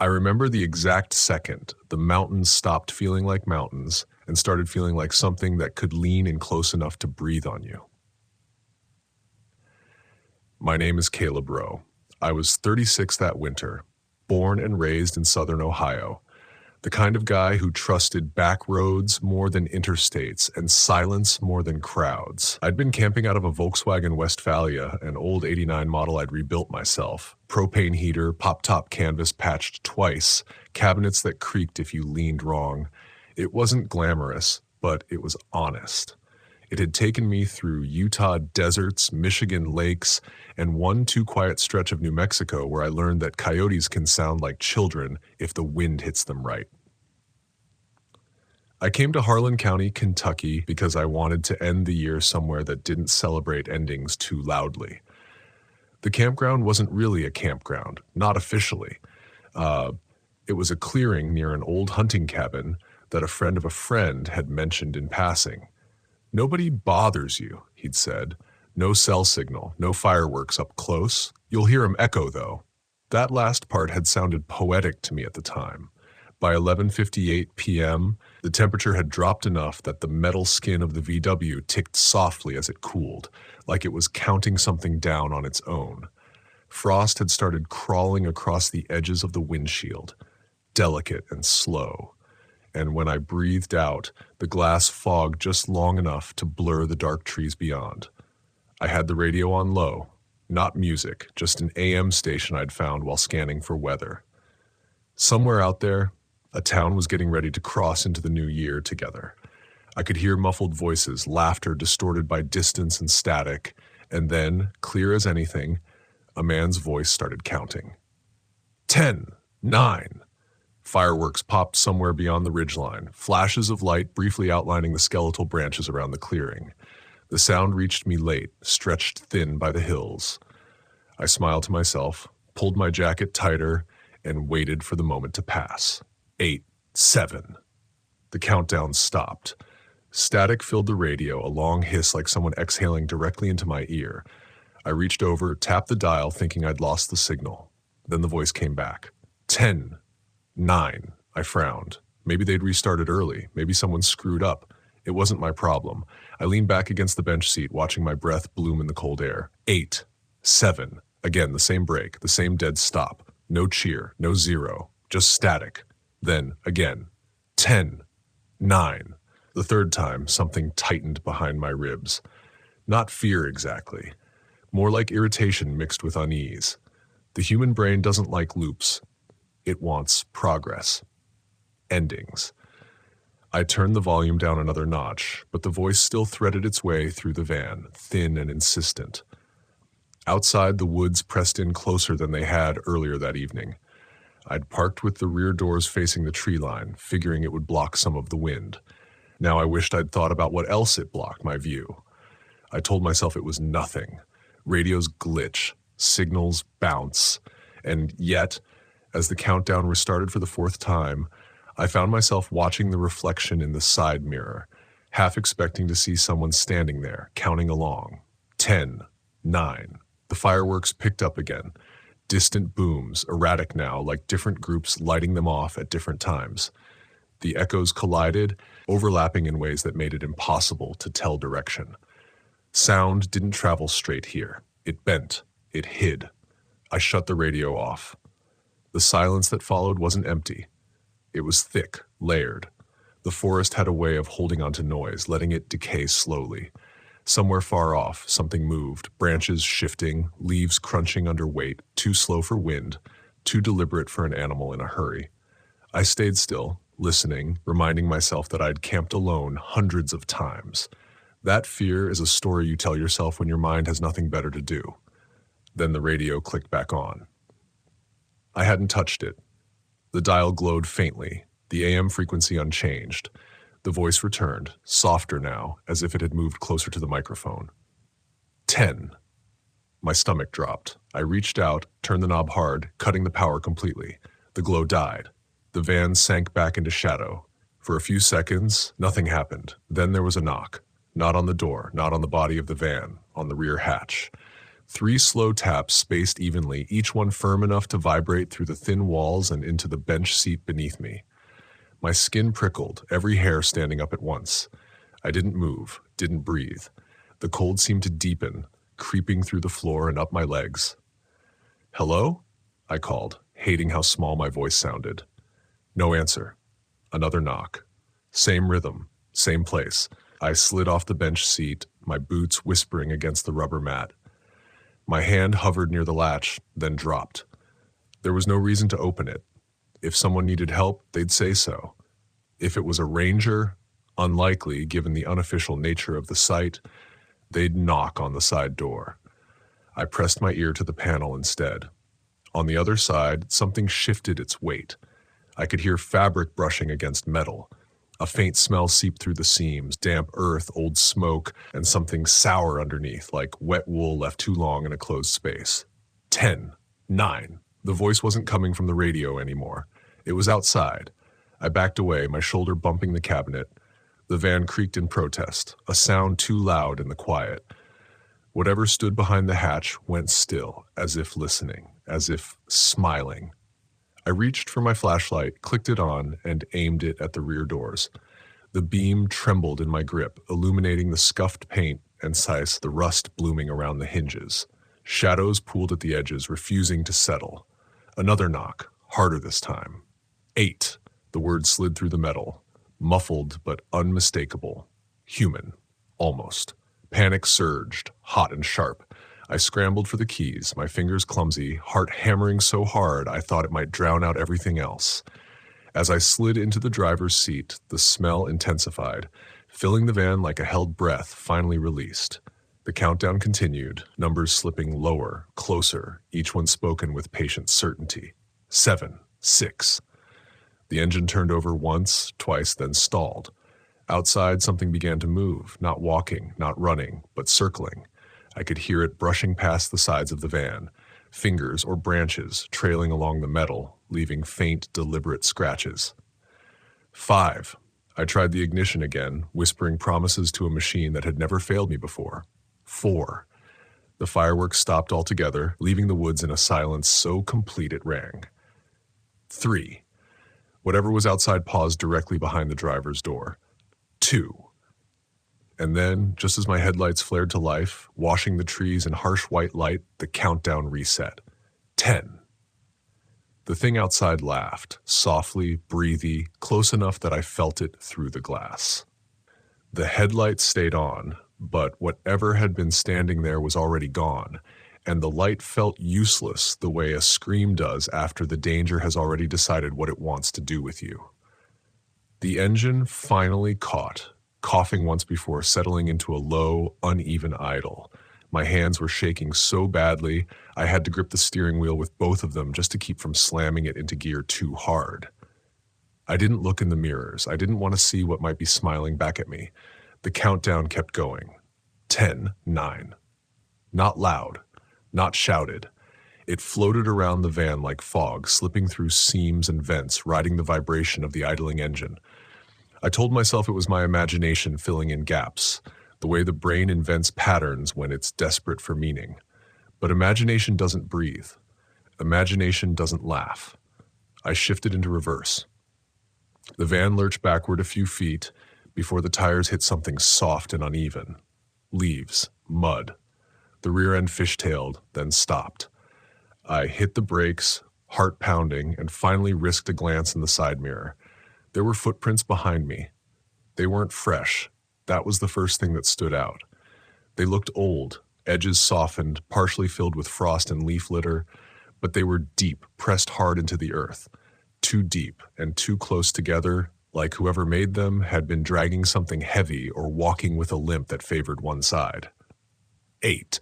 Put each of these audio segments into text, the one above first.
I remember the exact second the mountains stopped feeling like mountains and started feeling like something that could lean in close enough to breathe on you. My name is Caleb Rowe. I was 36 that winter, born and raised in southern Ohio, the kind of guy who trusted back roads more than interstates and silence more than crowds. I'd been camping out of a Volkswagen Westphalia, an old '89 model I'd rebuilt myself. Propane heater, pop-top canvas patched twice, cabinets that creaked if you leaned wrong. It wasn't glamorous, but it was honest. It had taken me through Utah deserts, Michigan lakes, and one too-quiet stretch of New Mexico where I learned that coyotes can sound like children if the wind hits them right. I came to Harlan County, Kentucky, because I wanted to end the year somewhere that didn't celebrate endings too loudly. The campground wasn't really a campground, not officially. It was a clearing near an old hunting cabin that a friend of a friend had mentioned in passing. "Nobody bothers you," he'd said. "No cell signal, no fireworks up close. You'll hear 'em echo, though." That last part had sounded poetic to me at the time. By 11:58 p.m., the temperature had dropped enough that the metal skin of the VW ticked softly as it cooled, like it was counting something down on its own. Frost had started crawling across the edges of the windshield, delicate and slow. And when I breathed out, the glass fogged just long enough to blur the dark trees beyond. I had the radio on low, not music, just an AM station I'd found while scanning for weather. Somewhere out there, a town was getting ready to cross into the new year together. I could hear muffled voices, laughter distorted by distance and static, and then, clear as anything, a man's voice started counting. 10, 9. Fireworks popped somewhere beyond the ridgeline, flashes of light briefly outlining the skeletal branches around the clearing. The sound reached me late, stretched thin by the hills. I smiled to myself, pulled my jacket tighter, and waited for the moment to pass. 8, 7. The countdown stopped. Static filled the radio, a long hiss like someone exhaling directly into my ear. I reached over, tapped the dial, thinking I'd lost the signal. Then the voice came back. 10, 9. I frowned. Maybe they'd restarted early. Maybe someone screwed up. It wasn't my problem. I leaned back against the bench seat, watching my breath bloom in the cold air. 8, 7. Again, the same break, the same dead stop. No cheer, no zero, just static. Then, again. 10, 9. The third time, something tightened behind my ribs. Not fear exactly. More like irritation mixed with unease. The human brain doesn't like loops. It wants progress. Endings. I turned the volume down another notch, but the voice still threaded its way through the van, thin and insistent. Outside, the woods pressed in closer than they had earlier that evening. I'd parked with the rear doors facing the tree line, figuring it would block some of the wind. Now I wished I'd thought about what else it blocked my view. I told myself it was nothing. Radios glitch, signals bounce, and yet, as the countdown restarted for the fourth time, I found myself watching the reflection in the side mirror, half expecting to see someone standing there, counting along. 10, 9. The fireworks picked up again. Distant booms, erratic now, like different groups lighting them off at different times. The echoes collided, overlapping in ways that made it impossible to tell direction. Sound didn't travel straight here. It bent. It hid. I shut the radio off. The silence that followed wasn't empty. It was thick, layered. The forest had a way of holding onto noise, letting it decay slowly. Somewhere far off, something moved, branches shifting, leaves crunching under weight, too slow for wind, too deliberate for an animal in a hurry. I stayed still, listening, reminding myself that I'd camped alone hundreds of times. That fear is a story you tell yourself when your mind has nothing better to do. Then the radio clicked back on. I hadn't touched it. The dial glowed faintly, the AM frequency unchanged. The voice returned, softer now, as if it had moved closer to the microphone. 10. My stomach dropped. I reached out, turned the knob hard, cutting the power completely. The glow died. The van sank back into shadow. For a few seconds, nothing happened. Then there was a knock. Not on the door, not on the body of the van, on the rear hatch. 3 slow taps spaced evenly, each one firm enough to vibrate through the thin walls and into the bench seat beneath me. My skin prickled, every hair standing up at once. I didn't move, didn't breathe. The cold seemed to deepen, creeping through the floor and up my legs. "Hello?" I called, hating how small my voice sounded. No answer. Another knock. Same rhythm, same place. I slid off the bench seat, my boots whispering against the rubber mat. My hand hovered near the latch, then dropped. There was no reason to open it. If someone needed help, they'd say so. If it was a ranger, unlikely given the unofficial nature of the site, they'd knock on the side door. I pressed my ear to the panel instead. On the other side, something shifted its weight. I could hear fabric brushing against metal. A faint smell seeped through the seams, damp earth, old smoke, and something sour underneath, like wet wool left too long in a closed space. 10, 9. The voice wasn't coming from the radio anymore. It was outside. I backed away, my shoulder bumping the cabinet. The van creaked in protest, a sound too loud in the quiet. Whatever stood behind the hatch went still, as if listening, as if smiling. I reached for my flashlight, clicked it on, and aimed it at the rear doors. The beam trembled in my grip, illuminating the scuffed paint and the rust blooming around the hinges. Shadows pooled at the edges, refusing to settle. Another knock, harder this time. 8. The word slid through the metal, muffled but unmistakable. Human, almost. Panic surged, hot and sharp. I scrambled for the keys, my fingers clumsy, heart hammering so hard I thought it might drown out everything else. As I slid into the driver's seat, the smell intensified, filling the van like a held breath finally released. The countdown continued, numbers slipping lower, closer, each one spoken with patient certainty. 7, 6. The engine turned over once, twice, then stalled. Outside, something began to move, not walking, not running, but circling. I could hear it brushing past the sides of the van, fingers or branches trailing along the metal, leaving faint, deliberate scratches. 5. I tried the ignition again, whispering promises to a machine that had never failed me before. 4. The fireworks stopped altogether, leaving the woods in a silence so complete it rang. 3. Whatever was outside paused directly behind the driver's door. 2. And then, just as my headlights flared to life, washing the trees in harsh white light, the countdown reset. 10. The thing outside laughed, softly, breathy, close enough that I felt it through the glass. The headlights stayed on, but whatever had been standing there was already gone, and the light felt useless the way a scream does after the danger has already decided what it wants to do with you. The engine finally caught, coughing once before settling into a low, uneven idle. My hands were shaking so badly, I had to grip the steering wheel with both of them just to keep from slamming it into gear too hard. I didn't look in the mirrors. I didn't want to see what might be smiling back at me. The countdown kept going. 10, 9. Not loud, not shouted. It floated around the van like fog, slipping through seams and vents, riding the vibration of the idling engine. I told myself it was my imagination filling in gaps, the way the brain invents patterns when it's desperate for meaning. But imagination doesn't breathe. Imagination doesn't laugh. I shifted into reverse. The van lurched backward a few feet before the tires hit something soft and uneven. Leaves, mud. The rear end fishtailed, then stopped. I hit the brakes, heart pounding, and finally risked a glance in the side mirror. There were footprints behind me. They weren't fresh. That was the first thing that stood out. They looked old, edges softened, partially filled with frost and leaf litter, but they were deep, pressed hard into the earth. Too deep and too close together, like whoever made them had been dragging something heavy or walking with a limp that favored one side. 8.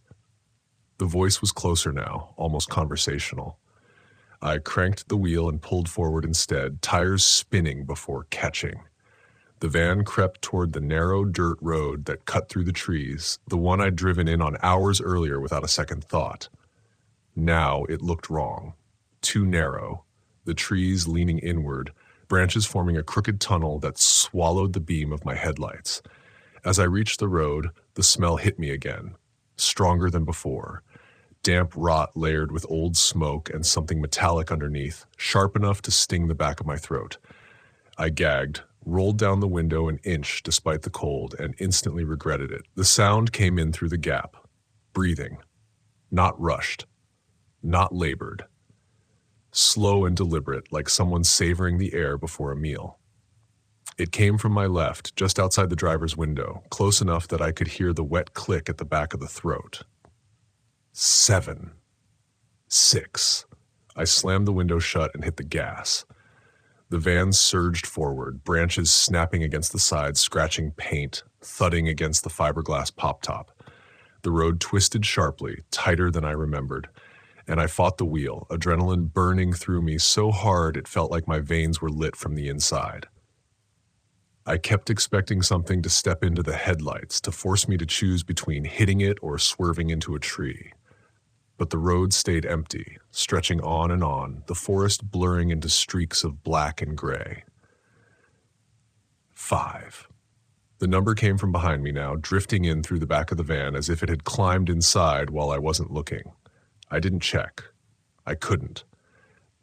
The voice was closer now, almost conversational. I cranked the wheel and pulled forward instead, tires spinning before catching. The van crept toward the narrow dirt road that cut through the trees, the one I'd driven in on hours earlier without a second thought. Now it looked wrong. Too narrow. The trees leaning inward, branches forming a crooked tunnel that swallowed the beam of my headlights. As I reached the road, the smell hit me again, stronger than before. damp rot layered with old smoke and something metallic underneath, sharp enough to sting the back of my throat. I gagged, rolled down the window an inch despite the cold, and instantly regretted it. The sound came in through the gap. Breathing. Not rushed. Not labored. Slow and deliberate, like someone savoring the air before a meal. It came from my left, just outside the driver's window, close enough that I could hear the wet click at the back of the throat. 7. 6. I slammed the window shut and hit the gas. The van surged forward, branches snapping against the sides, scratching paint, thudding against the fiberglass pop-top. The road twisted sharply, tighter than I remembered, and I fought the wheel, adrenaline burning through me so hard it felt like my veins were lit from the inside. I kept expecting something to step into the headlights, to force me to choose between hitting it or swerving into a tree. But the road stayed empty, stretching on, the forest blurring into streaks of black and gray. 5. The number came from behind me now, drifting in through the back of the van as if it had climbed inside while I wasn't looking. I didn't check. I couldn't.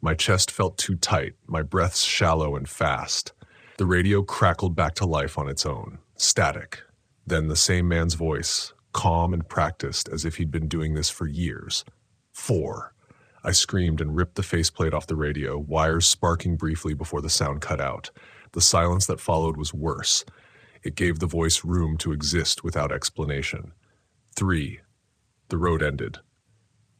My chest felt too tight, my breaths shallow and fast. The radio crackled back to life on its own, static. Then the same man's voice, calm and practiced as if he'd been doing this for years. 4. I screamed and ripped the faceplate off the radio, wires sparking briefly before the sound cut out. The silence that followed was worse. It gave the voice room to exist without explanation. 3. The road ended.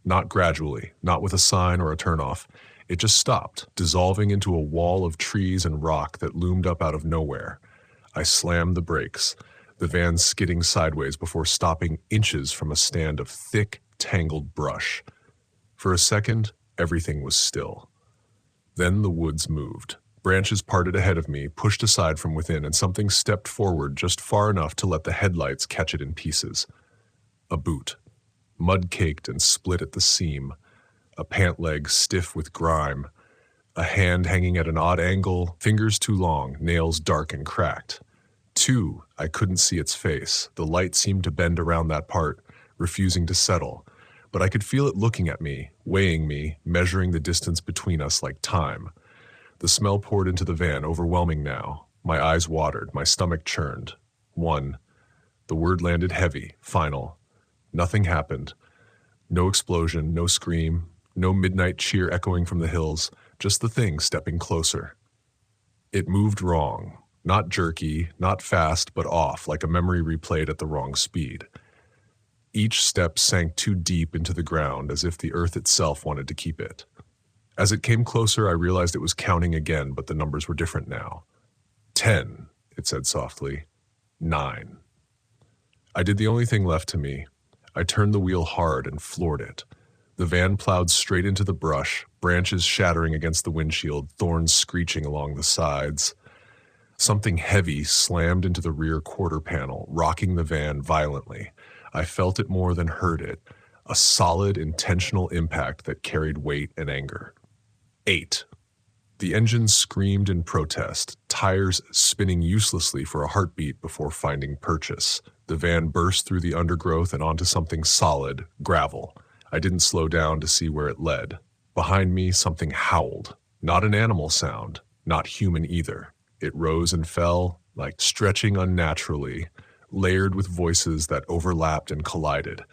Not gradually, not with a sign or a turnoff. It just stopped, dissolving into a wall of trees and rock that loomed up out of nowhere. I slammed the brakes, the van skidding sideways before stopping inches from a stand of thick, tangled brush. For a second, everything was still. Then the woods moved. Branches parted ahead of me, pushed aside from within, and something stepped forward just far enough to let the headlights catch it in pieces. A boot, mud-caked and split at the seam, a pant leg stiff with grime, a hand hanging at an odd angle, fingers too long, nails dark and cracked. 2, I couldn't see its face. The light seemed to bend around that part, refusing to settle, but I could feel it looking at me, weighing me, measuring the distance between us like time. The smell poured into the van, overwhelming now. My eyes watered, my stomach churned. 1. The word landed heavy, final. Nothing happened. No explosion, no scream, no midnight cheer echoing from the hills, just the thing stepping closer. It moved wrong, not jerky, not fast, but off, like a memory replayed at the wrong speed. Each step sank too deep into the ground, as if the earth itself wanted to keep it. As it came closer, I realized it was counting again, but the numbers were different now. 10, it said softly. 9. I did the only thing left to me. I turned the wheel hard and floored it. The van plowed straight into the brush, branches shattering against the windshield, thorns screeching along the sides. Something heavy slammed into the rear quarter panel, rocking the van violently. I felt it more than heard it, a solid, intentional impact that carried weight and anger. 8. The engine screamed in protest, tires spinning uselessly for a heartbeat before finding purchase. The van burst through the undergrowth and onto something solid, gravel. I didn't slow down to see where it led. Behind me, something howled. Not an animal sound, not human either. It rose and fell, like stretching unnaturally, layered with voices that overlapped and collided.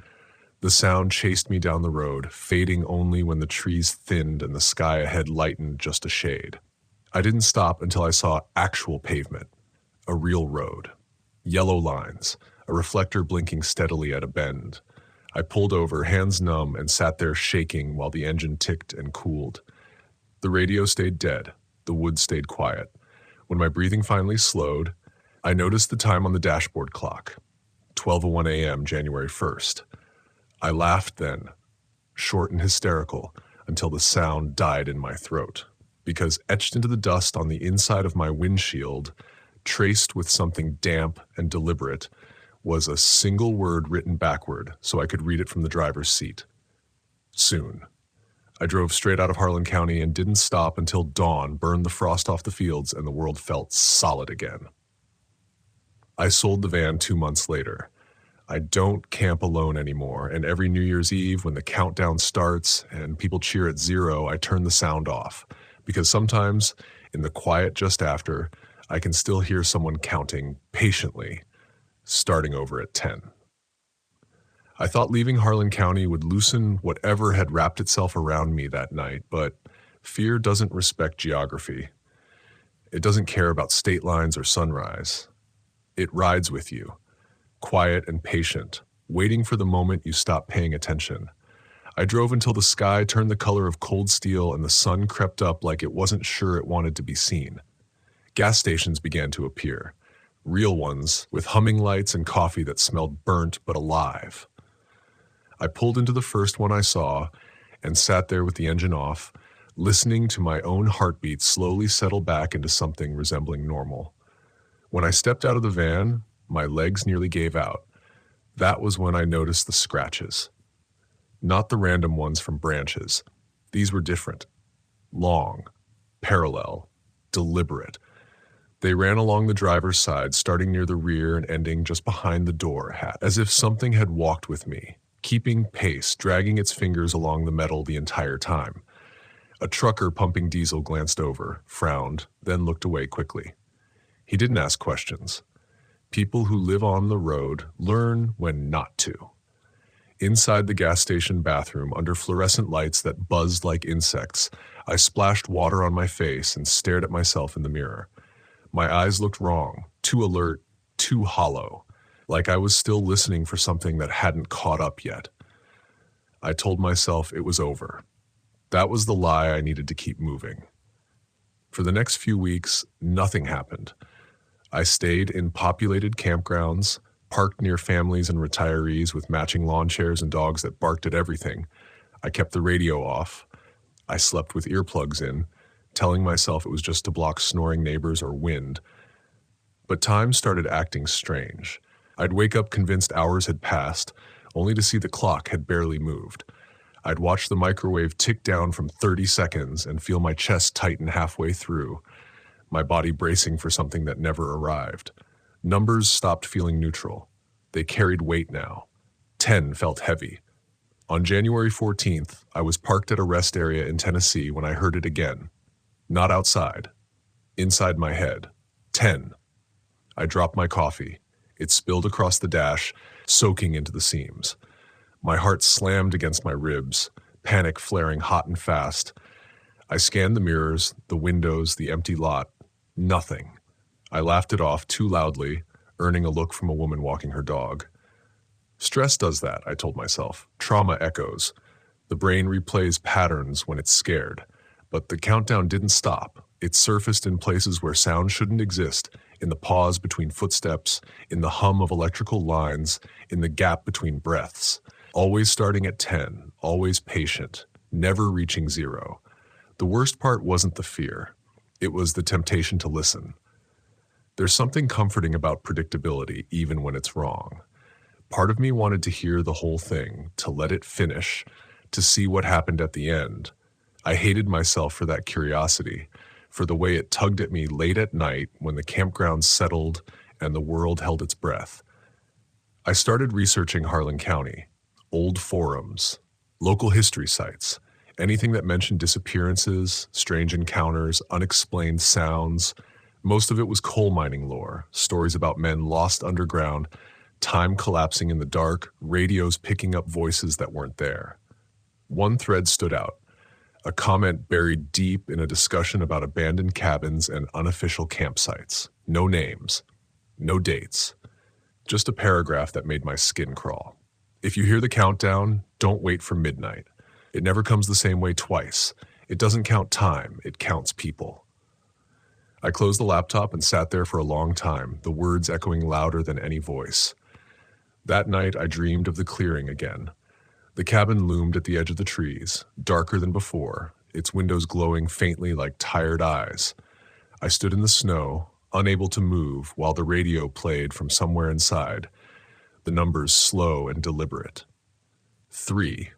The sound chased me down the road, fading only when the trees thinned and the sky ahead lightened just a shade. I didn't stop until I saw actual pavement, a real road. Yellow lines, a reflector blinking steadily at a bend. I pulled over, hands numb, and sat there shaking while the engine ticked and cooled. The radio stayed dead. The woods stayed quiet. When my breathing finally slowed, I noticed the time on the dashboard clock, 12:01 a.m., January 1st. I laughed then, short and hysterical, until the sound died in my throat, because etched into the dust on the inside of my windshield, traced with something damp and deliberate, was a single word written backward so I could read it from the driver's seat. Soon. I drove straight out of Harlan County and didn't stop until dawn burned the frost off the fields and the world felt solid again. I sold the van 2 months later. I don't camp alone anymore, and every New Year's Eve when the countdown starts and people cheer at 0, I turn the sound off, because sometimes, in the quiet just after, I can still hear someone counting patiently, starting over at 10. I thought leaving Harlan County would loosen whatever had wrapped itself around me that night, but fear doesn't respect geography. It doesn't care about state lines or sunrise. It rides with you, quiet and patient, waiting for the moment you stop paying attention. I drove until the sky turned the color of cold steel and the sun crept up like it wasn't sure it wanted to be seen. Gas stations began to appear, real ones with humming lights and coffee that smelled burnt but alive. I pulled into the first one I saw and sat there with the engine off, listening to my own heartbeat slowly settle back into something resembling normal. When I stepped out of the van, my legs nearly gave out. That was when I noticed the scratches. Not the random ones from branches. These were different. Long, parallel, deliberate. They ran along the driver's side, starting near the rear and ending just behind the door, as if something had walked with me, keeping pace, dragging its fingers along the metal the entire time. A trucker pumping diesel glanced over, frowned, then looked away quickly. He didn't ask questions. People who live on the road learn when not to. Inside the gas station bathroom, under fluorescent lights that buzzed like insects, I splashed water on my face and stared at myself in the mirror. My eyes looked wrong, too alert, too hollow, like I was still listening for something that hadn't caught up yet. I told myself it was over. That was the lie I needed to keep moving. For the next few weeks, nothing happened. I stayed in populated campgrounds, parked near families and retirees with matching lawn chairs and dogs that barked at everything. I kept the radio off. I slept with earplugs in, telling myself it was just to block snoring neighbors or wind. But time started acting strange. I'd wake up convinced hours had passed, only to see the clock had barely moved. I'd watch the microwave tick down from 30 seconds and feel my chest tighten halfway through, my body bracing for something that never arrived. Numbers stopped feeling neutral. They carried weight now. 10 felt heavy. On January 14th, I was parked at a rest area in Tennessee when I heard it again. Not outside. Inside my head. 10. I dropped my coffee. It spilled across the dash, soaking into the seams. My heart slammed against my ribs, panic flaring hot and fast. I scanned the mirrors, the windows, the empty lot. Nothing. I laughed it off too loudly, earning a look from a woman walking her dog. Stress does that, I told myself. Trauma echoes. The brain replays patterns when it's scared. But the countdown didn't stop. It surfaced in places where sound shouldn't exist, in the pause between footsteps, in the hum of electrical lines, in the gap between breaths. Always starting at 10, always patient, never reaching 0. The worst part wasn't the fear. It was the temptation to listen. There's something comforting about predictability, even when it's wrong. Part of me wanted to hear the whole thing, to let it finish, to see what happened at the end. I hated myself for that curiosity, for the way it tugged at me late at night when the campground settled and the world held its breath. I started researching Harlan County, old forums, local history sites, anything that mentioned disappearances, strange encounters, unexplained sounds. Most of it was coal mining lore, stories about men lost underground, time collapsing in the dark, radios picking up voices that weren't there. One thread stood out, a comment buried deep in a discussion about abandoned cabins and unofficial campsites. No names, no dates, just a paragraph that made my skin crawl. If you hear the countdown, don't wait for midnight. It never comes the same way twice. It doesn't count time, it counts people. I closed the laptop and sat there for a long time, the words echoing louder than any voice. That night, I dreamed of the clearing again. The cabin loomed at the edge of the trees, darker than before, its windows glowing faintly like tired eyes. I stood in the snow, unable to move, while the radio played from somewhere inside, the numbers slow and deliberate. 3.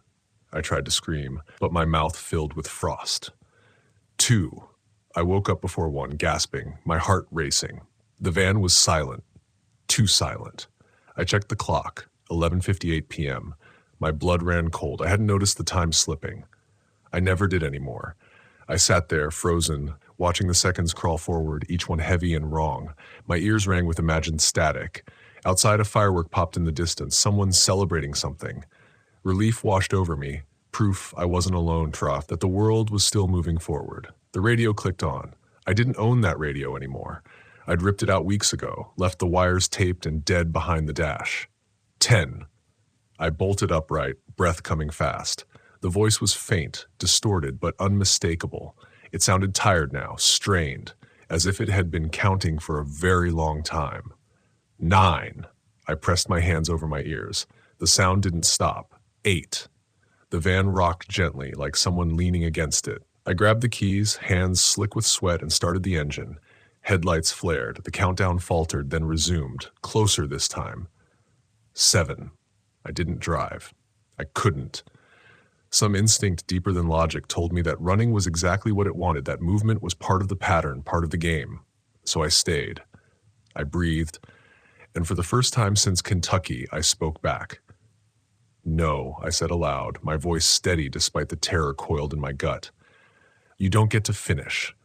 I tried to scream, but my mouth filled with frost. 2. I woke up before 1, gasping, my heart racing. The van was silent. Too silent. I checked the clock. 11:58 p.m. My blood ran cold. I hadn't noticed the time slipping. I never did anymore. I sat there, frozen, watching the seconds crawl forward, each one heavy and wrong. My ears rang with imagined static. Outside, a firework popped in the distance, someone celebrating something. Relief washed over me, proof I wasn't alone, Troth, that the world was still moving forward. The radio clicked on. I didn't own that radio anymore. I'd ripped it out weeks ago, left the wires taped and dead behind the dash. 10. I bolted upright, breath coming fast. The voice was faint, distorted, but unmistakable. It sounded tired now, strained, as if it had been counting for a very long time. 9. I pressed my hands over my ears. The sound didn't stop. 8. The van rocked gently, like someone leaning against it. I grabbed the keys, hands slick with sweat, and started the engine. Headlights flared. The countdown faltered, then resumed, closer this time. 7. I didn't drive. I couldn't. Some instinct deeper than logic told me that running was exactly what it wanted, that movement was part of the pattern, part of the game. So I stayed. I breathed, and for the first time since Kentucky, I spoke back. No, I said aloud, my voice steady despite the terror coiled in my gut. You don't get to finish.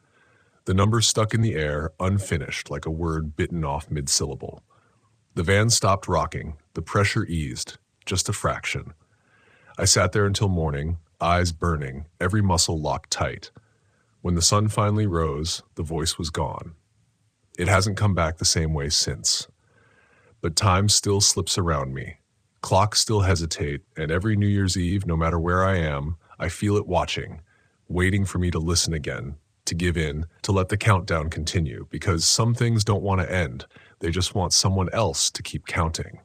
The number stuck in the air, unfinished, like a word bitten off mid-syllable. The van stopped rocking. The pressure eased, just a fraction. I sat there until morning, eyes burning, every muscle locked tight. When the sun finally rose, the voice was gone. It hasn't come back the same way since. But time still slips around me. Clocks still hesitate, and every New Year's Eve, no matter where I am, I feel it watching, waiting for me to listen again, to give in, to let the countdown continue, because some things don't want to end. They just want someone else to keep counting.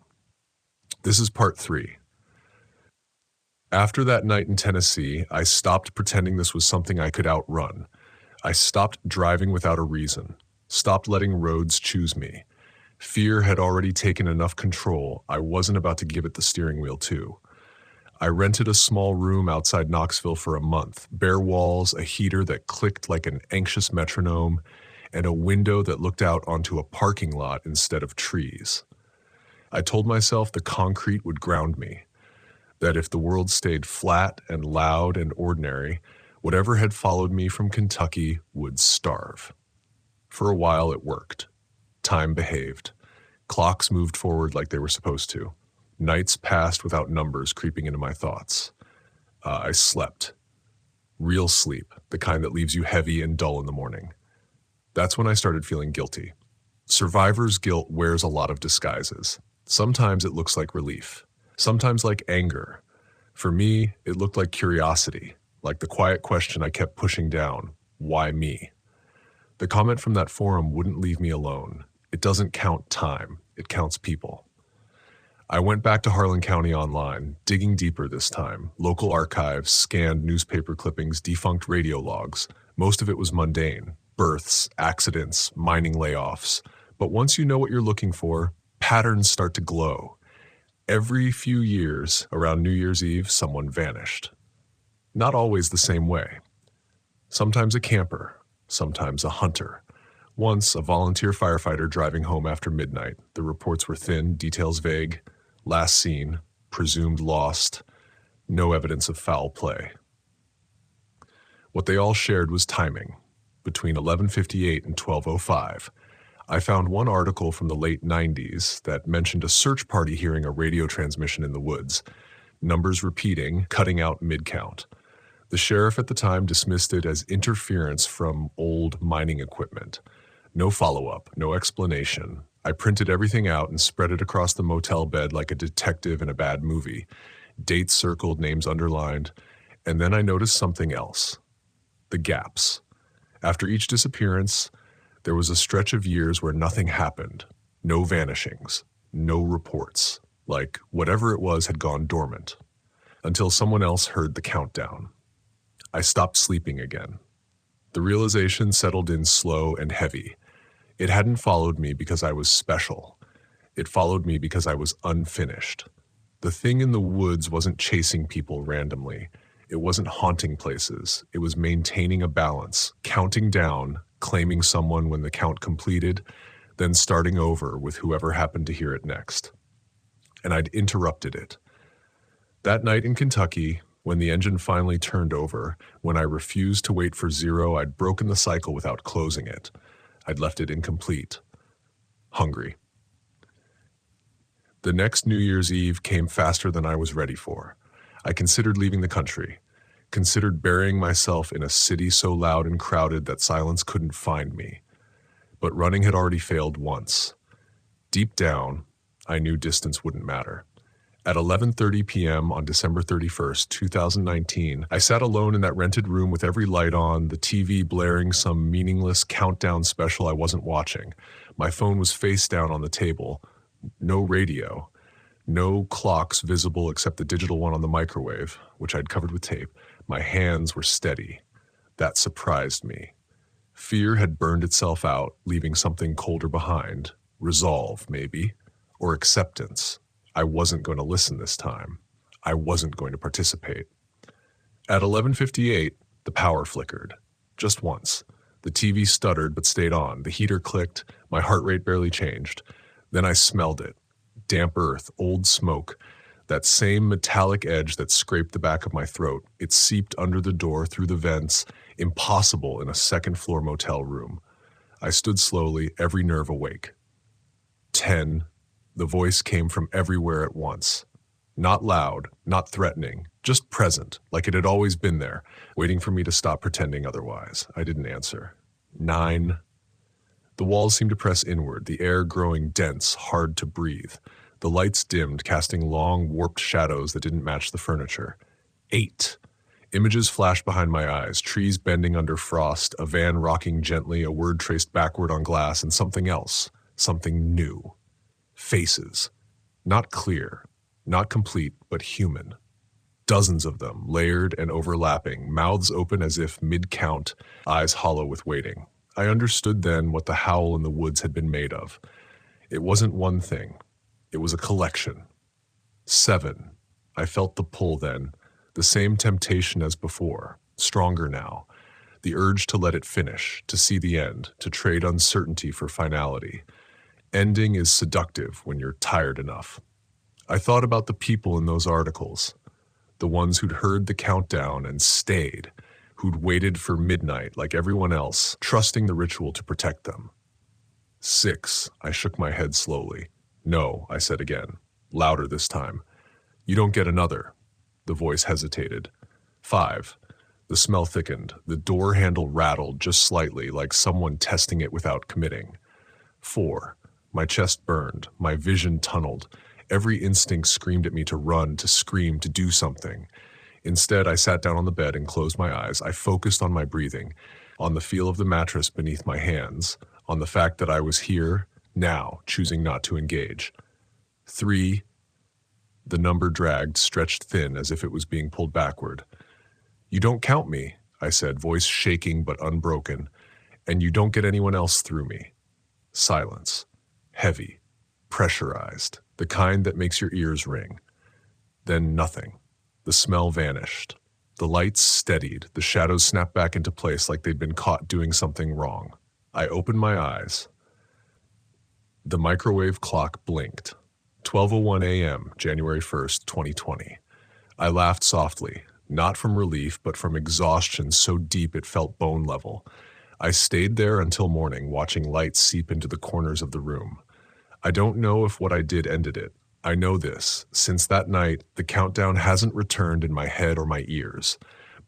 This is part 3. After that night in Tennessee, I stopped pretending this was something I could outrun. I stopped driving without a reason, stopped letting roads choose me. Fear had already taken enough control. I wasn't about to give it the steering wheel too. I rented a small room outside Knoxville for a month, bare walls, a heater that clicked like an anxious metronome, and a window that looked out onto a parking lot instead of trees. I told myself the concrete would ground me, that if the world stayed flat and loud and ordinary, whatever had followed me from Kentucky would starve. For a while it worked. Time behaved. Clocks moved forward like they were supposed to. Nights passed without numbers creeping into my thoughts. I slept. Real sleep, the kind that leaves you heavy and dull in the morning. That's when I started feeling guilty. Survivor's guilt wears a lot of disguises. Sometimes it looks like relief. Sometimes like anger. For me, it looked like curiosity, like the quiet question I kept pushing down. Why me? The comment from that forum wouldn't leave me alone. It doesn't count time. It counts people. I went back to Harlan County online, digging deeper this time. Local archives, scanned newspaper clippings, defunct radio logs. Most of it was mundane. Births, accidents, mining layoffs. But once you know what you're looking for, patterns start to glow. Every few years, around New Year's Eve, someone vanished. Not always the same way. Sometimes a camper, sometimes a hunter. Once, a volunteer firefighter driving home after midnight. The reports were thin, details vague. Last seen, presumed lost. No evidence of foul play. What they all shared was timing. Between 11:58 and 12:05. I found one article from the late 90s that mentioned a search party hearing a radio transmission in the woods. Numbers repeating, cutting out mid-count. The sheriff at the time dismissed it as interference from old mining equipment. No follow-up, no explanation. I printed everything out and spread it across the motel bed like a detective in a bad movie. Dates circled, names underlined. And then I noticed something else. The gaps. After each disappearance, there was a stretch of years where nothing happened. No vanishings. No reports. Like whatever it was had gone dormant. Until someone else heard the countdown. I stopped sleeping again. The realization settled in slow and heavy. It hadn't followed me because I was special. It followed me because I was unfinished. The thing in the woods wasn't chasing people randomly. It wasn't haunting places. It was maintaining a balance, counting down, claiming someone when the count completed, then starting over with whoever happened to hear it next. and I'd interrupted it. That night in Kentucky, when the engine finally turned over, when I refused to wait for zero, I'd broken the cycle without closing it. I'd left it incomplete. Hungry. The next New Year's Eve came faster than I was ready for. I considered leaving the country, considered burying myself in a city so loud and crowded that silence couldn't find me. But running had already failed once. Deep down, I knew distance wouldn't matter. At 11:30 p.m. on December 31st, 2019, I sat alone in that rented room with every light on, the TV blaring some meaningless countdown special I wasn't watching. My phone was face down on the table. No radio. No clocks visible except the digital one on the microwave, which I'd covered with tape. My hands were steady. That surprised me. Fear had burned itself out, leaving something colder behind. Resolve, maybe. Or acceptance. I wasn't going to listen this time. I wasn't going to participate. At 11:58, the power flickered. Just once. The TV stuttered but stayed on. The heater clicked. My heart rate barely changed. Then I smelled it. Damp earth, old smoke. That same metallic edge that scraped the back of my throat. It seeped under the door through the vents. Impossible in a second-floor motel room. I stood slowly, every nerve awake. 10. The voice came from everywhere at once. Not loud, not threatening, just present, like it had always been there, waiting for me to stop pretending otherwise. I didn't answer. 9. The walls seemed to press inward, the air growing dense, hard to breathe. The lights dimmed, casting long, warped shadows that didn't match the furniture. 8. Images flashed behind my eyes, trees bending under frost, a van rocking gently, a word traced backward on glass, and something else, something new. Faces. Not clear, not complete, but human. Dozens of them, layered and overlapping, mouths open as if mid-count, eyes hollow with waiting. I understood then what the howl in the woods had been made of. It wasn't one thing. It was a collection. 7. I felt the pull then, the same temptation as before, stronger now. The urge to let it finish, to see the end, to trade uncertainty for finality. Ending is seductive when you're tired enough. I thought about the people in those articles, the ones who'd heard the countdown and stayed, who'd waited for midnight like everyone else, trusting the ritual to protect them. 6. I shook my head slowly. No, I said again, louder this time. You don't get another. The voice hesitated. 5. The smell thickened. The door handle rattled just slightly, like someone testing it without committing. 4. My chest burned, my vision tunneled. Every instinct screamed at me to run, to scream, to do something. Instead, I sat down on the bed and closed my eyes. I focused on my breathing, on the feel of the mattress beneath my hands, on the fact that I was here, now, choosing not to engage. 3. The number dragged, stretched thin as if it was being pulled backward. You don't count me, I said, voice shaking but unbroken, and you don't get anyone else through me. Silence. Heavy. Pressurized. The kind that makes your ears ring. Then nothing. The smell vanished. The lights steadied. The shadows snapped back into place like they'd been caught doing something wrong. I opened my eyes. The microwave clock blinked. 12:01 a.m., January 1st, 2020. I laughed softly, not from relief, but from exhaustion so deep it felt bone level. I stayed there until morning, watching lights seep into the corners of the room. I don't know if what I did ended it. I know this. Since that night, the countdown hasn't returned in my head or my ears.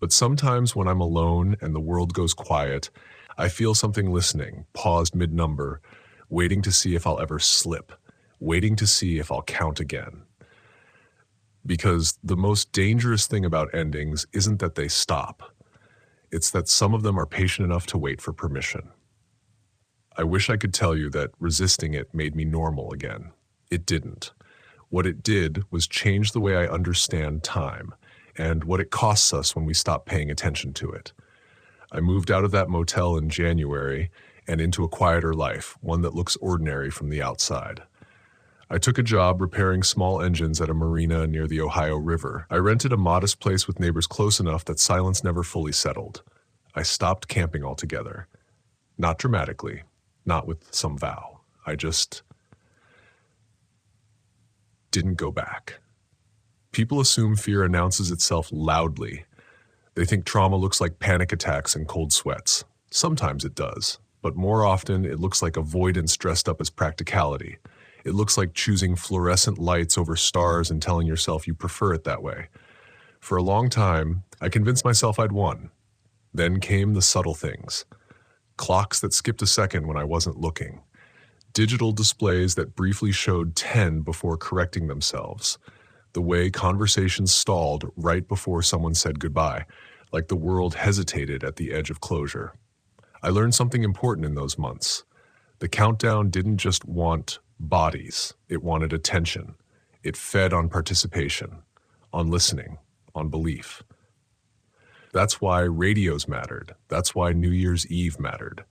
But sometimes when I'm alone and the world goes quiet, I feel something listening, paused mid-number, waiting to see if I'll ever slip, waiting to see if I'll count again. Because the most dangerous thing about endings isn't that they stop. It's that some of them are patient enough to wait for permission. I wish I could tell you that resisting it made me normal again. It didn't. What it did was change the way I understand time and what it costs us when we stop paying attention to it. I moved out of that motel in January and into a quieter life, one that looks ordinary from the outside. I took a job repairing small engines at a marina near the Ohio River. I rented a modest place with neighbors close enough that silence never fully settled. I stopped camping altogether. Not dramatically, not with some vow. I just didn't go back. People assume fear announces itself loudly. They think trauma looks like panic attacks and cold sweats. Sometimes it does, but more often it looks like avoidance dressed up as practicality. It looks like choosing fluorescent lights over stars and telling yourself you prefer it that way. For a long time, I convinced myself I'd won. Then came the subtle things. Clocks that skipped a second when I wasn't looking. Digital displays that briefly showed 10 before correcting themselves. The way conversations stalled right before someone said goodbye, like the world hesitated at the edge of closure. I learned something important in those months. The countdown didn't just want bodies, it wanted attention. It fed on participation, on listening, on belief. That's why radios mattered. That's why New Year's Eve mattered.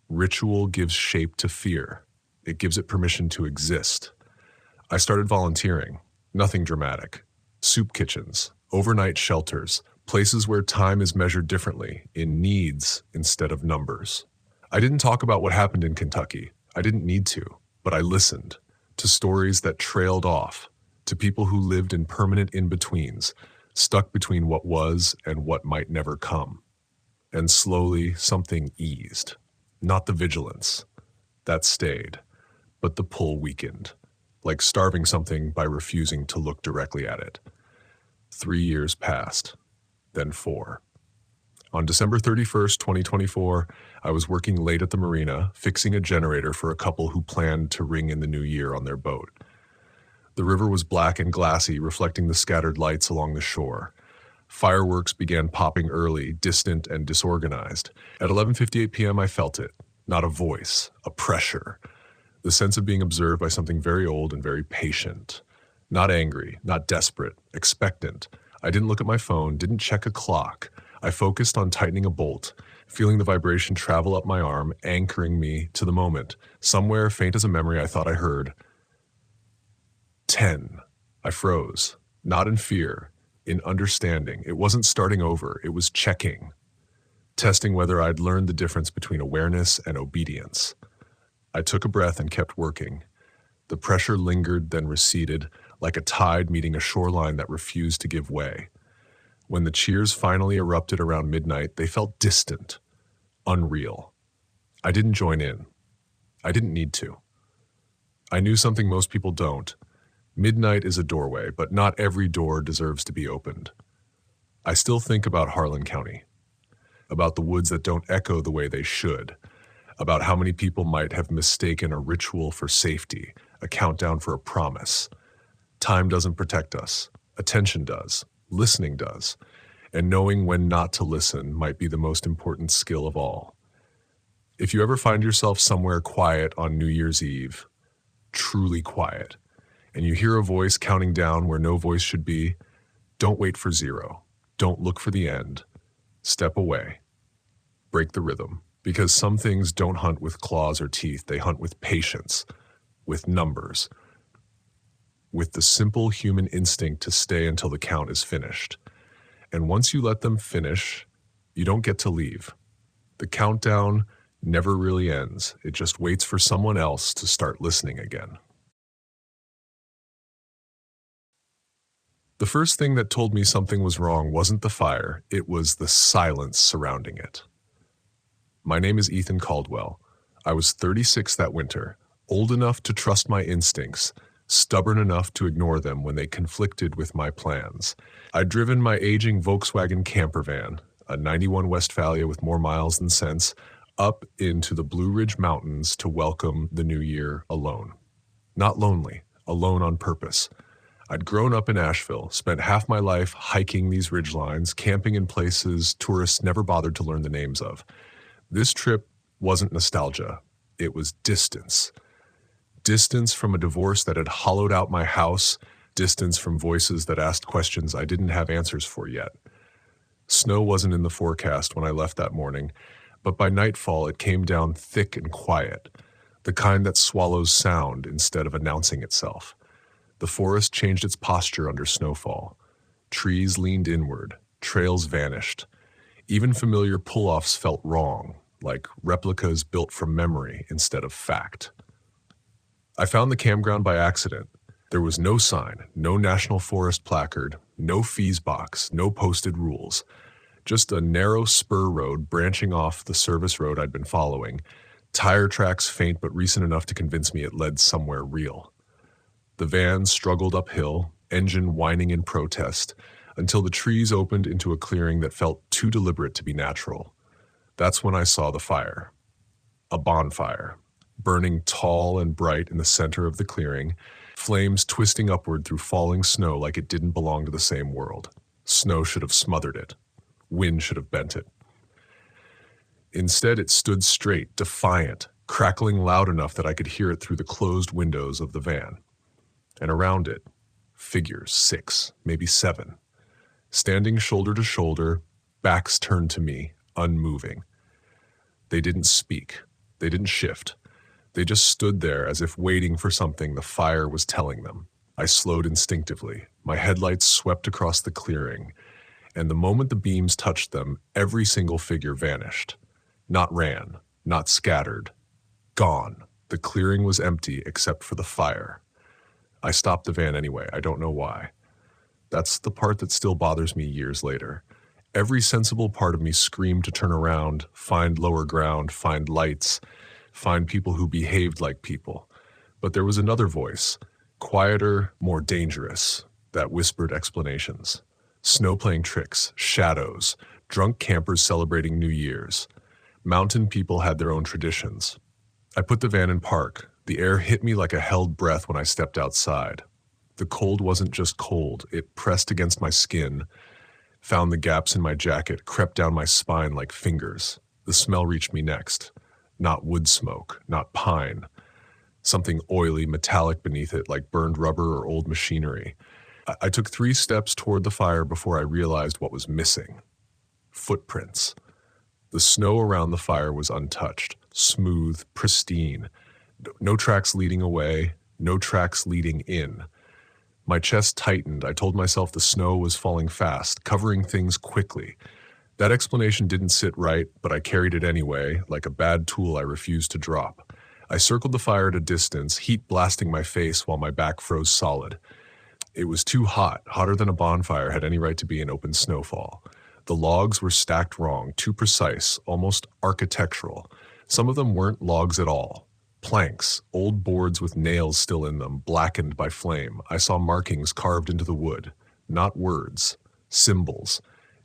Ritual gives shape to fear. It gives it permission to exist. I started volunteering. Nothing dramatic. Soup kitchens, overnight shelters, places where time is measured differently, in needs instead of numbers. I didn't talk about what happened in Kentucky. I didn't need to, but I listened to stories that trailed off, to people who lived in permanent in-betweens, stuck between what was and what might never come. And slowly, something eased. Not the vigilance. That stayed. But the pull weakened. Like starving something by refusing to look directly at it. 3 years passed. Then 4. On December 31st, 2024, I was working late at the marina, fixing a generator for a couple who planned to ring in the new year on their boat. The river was black and glassy, reflecting the scattered lights along the shore. Fireworks began popping early, distant and disorganized. At 11:58 p.m., I felt it. Not a voice, a pressure. The sense of being observed by something very old and very patient. Not angry, not desperate, expectant. I didn't look at my phone, didn't check a clock. I focused on tightening a bolt, feeling the vibration travel up my arm, anchoring me to the moment. Somewhere, faint as a memory, I thought I heard 10. I froze, not in fear, in understanding. It wasn't starting over, it was checking, testing whether I'd learned the difference between awareness and obedience. I took a breath and kept working. The pressure lingered, then receded, like a tide meeting a shoreline that refused to give way. When the cheers finally erupted around midnight, they felt distant, unreal. I didn't join in. I didn't need to. I knew something most people don't. Midnight is a doorway, but not every door deserves to be opened. I still think about Harlan County, about the woods that don't echo the way they should, about how many people might have mistaken a ritual for safety, a countdown for a promise. Time doesn't protect us. Attention does. Listening does. And knowing when not to listen might be the most important skill of all. If you ever find yourself somewhere quiet on New Year's Eve, truly quiet, and you hear a voice counting down where no voice should be, don't wait for 0. Don't look for the end. Step away. Break the rhythm. Because some things don't hunt with claws or teeth. They hunt with patience, with numbers, with the simple human instinct to stay until the count is finished. And once you let them finish, you don't get to leave. The countdown never really ends. It just waits for someone else to start listening again. The first thing that told me something was wrong wasn't the fire, it was the silence surrounding it. My name is Ethan Caldwell. I was 36 that winter, old enough to trust my instincts, stubborn enough to ignore them when they conflicted with my plans. I'd driven my aging Volkswagen camper van, a 91 Westphalia with more miles than sense, up into the Blue Ridge Mountains to welcome the new year alone. Not lonely, alone on purpose. I'd grown up in Asheville, spent half my life hiking these ridgelines, camping in places tourists never bothered to learn the names of. This trip wasn't nostalgia, it was distance. Distance from a divorce that had hollowed out my house, distance from voices that asked questions I didn't have answers for yet. Snow wasn't in the forecast when I left that morning, but by nightfall it came down thick and quiet, the kind that swallows sound instead of announcing itself. The forest changed its posture under snowfall. Trees leaned inward, trails vanished. Even familiar pull-offs felt wrong, like replicas built from memory instead of fact. I found the campground by accident. There was no sign, no National Forest placard, no fees box, no posted rules. Just a narrow spur road branching off the service road I'd been following, tire tracks faint but recent enough to convince me it led somewhere real. The van struggled uphill, engine whining in protest, until the trees opened into a clearing that felt too deliberate to be natural. That's when I saw the fire. A bonfire, burning tall and bright in the center of the clearing, flames twisting upward through falling snow like it didn't belong to the same world. Snow should have smothered it. Wind should have bent it. Instead, it stood straight, defiant, crackling loud enough that I could hear it through the closed windows of the van. And around it, figures, 6, maybe 7, standing shoulder to shoulder, backs turned to me, unmoving. They didn't speak. They didn't shift. They just stood there as if waiting for something the fire was telling them. I slowed instinctively. My headlights swept across the clearing, and the moment the beams touched them, every single figure vanished. Not ran, not scattered. Gone. The clearing was empty except for the fire. I stopped the van anyway. I don't know why. That's the part that still bothers me years later. Every sensible part of me screamed to turn around, find lower ground, find lights, find people who behaved like people. But there was another voice, quieter, more dangerous, that whispered explanations. Snow playing tricks, shadows, drunk campers celebrating New Year's. Mountain people had their own traditions. I put the van in park. The air hit me like a held breath when I stepped outside. The cold wasn't just cold, it pressed against my skin, found the gaps in my jacket, crept down my spine like fingers. The smell reached me next. Not wood smoke, not pine. Something oily, metallic beneath it, like burned rubber or old machinery. I took 3 steps toward the fire before I realized what was missing. Footprints. The snow around the fire was untouched, smooth, pristine. No tracks leading away, no tracks leading in. My chest tightened. I told myself the snow was falling fast, covering things quickly. That explanation didn't sit right, but I carried it anyway, like a bad tool I refused to drop. I circled the fire at a distance, heat blasting my face while my back froze solid. It was too hot, hotter than a bonfire had any right to be in open snowfall. The logs were stacked wrong, too precise, almost architectural. Some of them weren't logs at all. Planks, old boards with nails still in them, blackened by flame. I saw markings carved into the wood. Not words, symbols.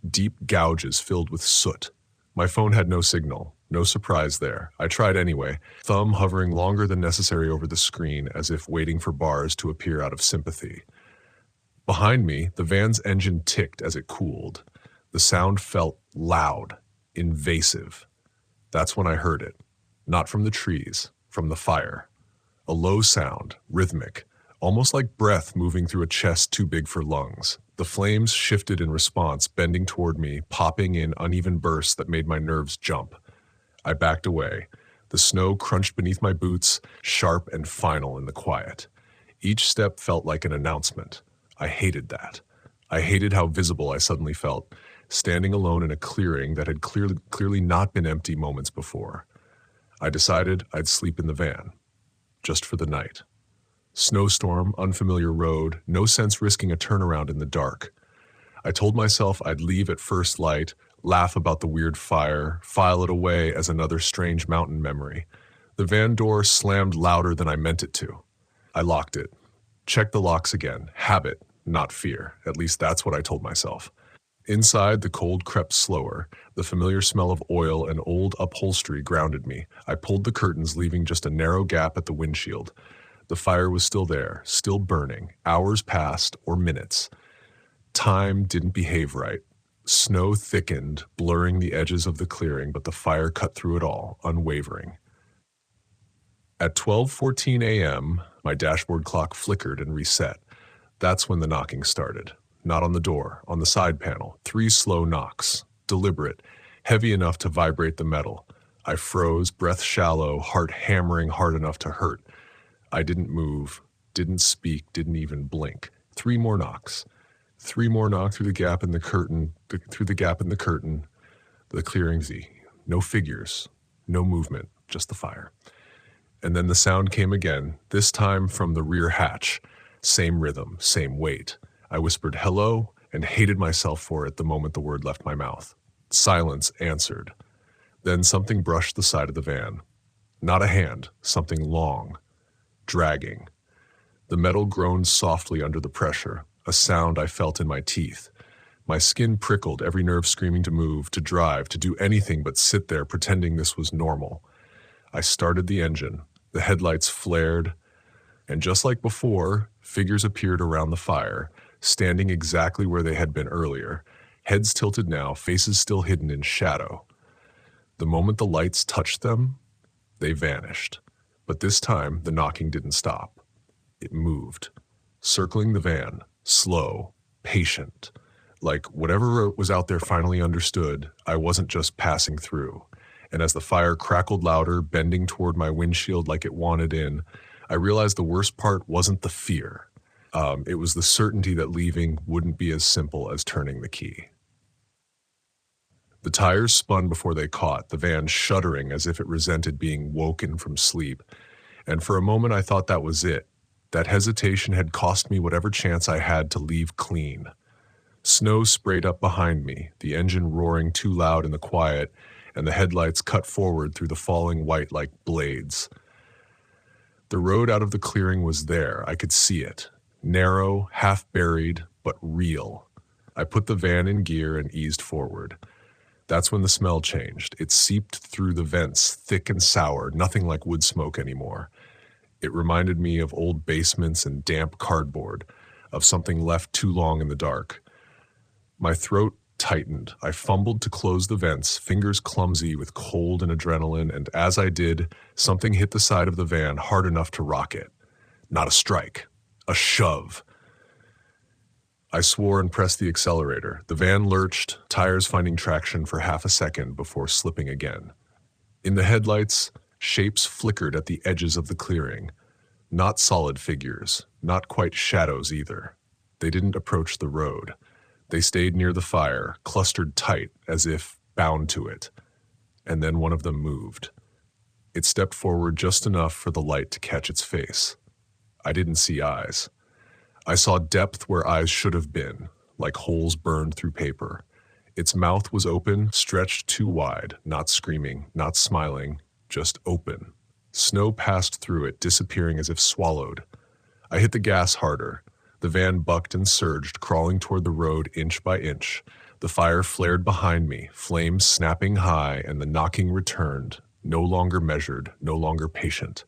Deep gouges filled with soot. My phone had no signal. No surprise there. I tried anyway, thumb hovering longer than necessary over the screen as if waiting for bars to appear out of sympathy. Behind me, the van's engine ticked as it cooled. The sound felt loud, invasive. That's when I heard it. Not from the trees, from the fire. A low sound, rhythmic, almost like breath moving through a chest too big for lungs. The flames shifted in response, bending toward me, popping in uneven bursts that made my nerves jump. I backed away. The snow crunched beneath my boots, sharp and final in the quiet. Each step felt like an announcement. I hated that. I hated how visible I suddenly felt, standing alone in a clearing that had clearly not been empty moments before. I decided I'd sleep in the van, just for the night. Snowstorm, unfamiliar road, no sense risking a turnaround in the dark. I told myself I'd leave at first light, laugh about the weird fire, file it away as another strange mountain memory. The van door slammed louder than I meant it to. I locked it. Checked the locks again. Habit, not fear. At least that's what I told myself. Inside, the cold crept slower. The familiar smell of oil and old upholstery grounded me. I pulled the curtains, leaving just a narrow gap at the windshield. The fire was still there, still burning. Hours passed, or minutes. Time didn't behave right. Snow thickened, blurring the edges of the clearing, but the fire cut through it all, unwavering. At 12:14 a.m., my dashboard clock flickered and reset. That's when the knocking started. Not on the door, on the side panel. 3 slow knocks, deliberate, heavy enough to vibrate the metal. I froze, breath shallow, heart hammering hard enough to hurt. I didn't move, didn't speak, didn't even blink. 3 more knocks. 3 more knock through the gap in the curtain, the clearing's no figures, no movement, just the fire. And then the sound came again, this time from the rear hatch. Same rhythm, same weight. I whispered hello and hated myself for it the moment the word left my mouth. Silence answered. Then something brushed the side of the van. Not a hand, something long, dragging. The metal groaned softly under the pressure, a sound I felt in my teeth. My skin prickled, every nerve screaming to move, to drive, to do anything but sit there pretending this was normal. I started the engine. The headlights flared, and just like before, figures appeared around the fire, standing exactly where they had been earlier, heads tilted now, faces still hidden in shadow. The moment the lights touched them, they vanished. But this time, the knocking didn't stop. It moved, circling the van, slow, patient. Like whatever was out there finally understood, I wasn't just passing through. And as the fire crackled louder, bending toward my windshield like it wanted in, I realized the worst part wasn't the fear. It was the certainty that leaving wouldn't be as simple as turning the key. The tires spun before they caught, the van shuddering as if it resented being woken from sleep. And for a moment I thought that was it. That hesitation had cost me whatever chance I had to leave clean. Snow sprayed up behind me, the engine roaring too loud in the quiet, and the headlights cut forward through the falling white like blades. The road out of the clearing was there. I could see it. Narrow, half-buried, but real. I put the van in gear and eased forward. That's when the smell changed. It seeped through the vents, thick and sour, nothing like wood smoke anymore. It reminded me of old basements and damp cardboard, of something left too long in the dark. My throat tightened. I fumbled to close the vents, fingers clumsy with cold and adrenaline, and as I did, something hit the side of the van hard enough to rock it. Not a strike, a shove. I swore and pressed the accelerator. The van lurched, tires finding traction for half a second before slipping again. In the headlights, shapes flickered at the edges of the clearing. Not solid figures, not quite shadows either. They didn't approach the road. They stayed near the fire, clustered tight as if bound to it. And then one of them moved. It stepped forward just enough for the light to catch its face. I didn't see eyes. I saw depth where eyes should have been, like holes burned through paper. Its mouth was open, stretched too wide, not screaming, not smiling, just open. Snow passed through it, disappearing as if swallowed. I hit the gas harder. The van bucked and surged, crawling toward the road inch by inch. The fire flared behind me, flames snapping high, and the knocking returned, no longer measured, no longer patient.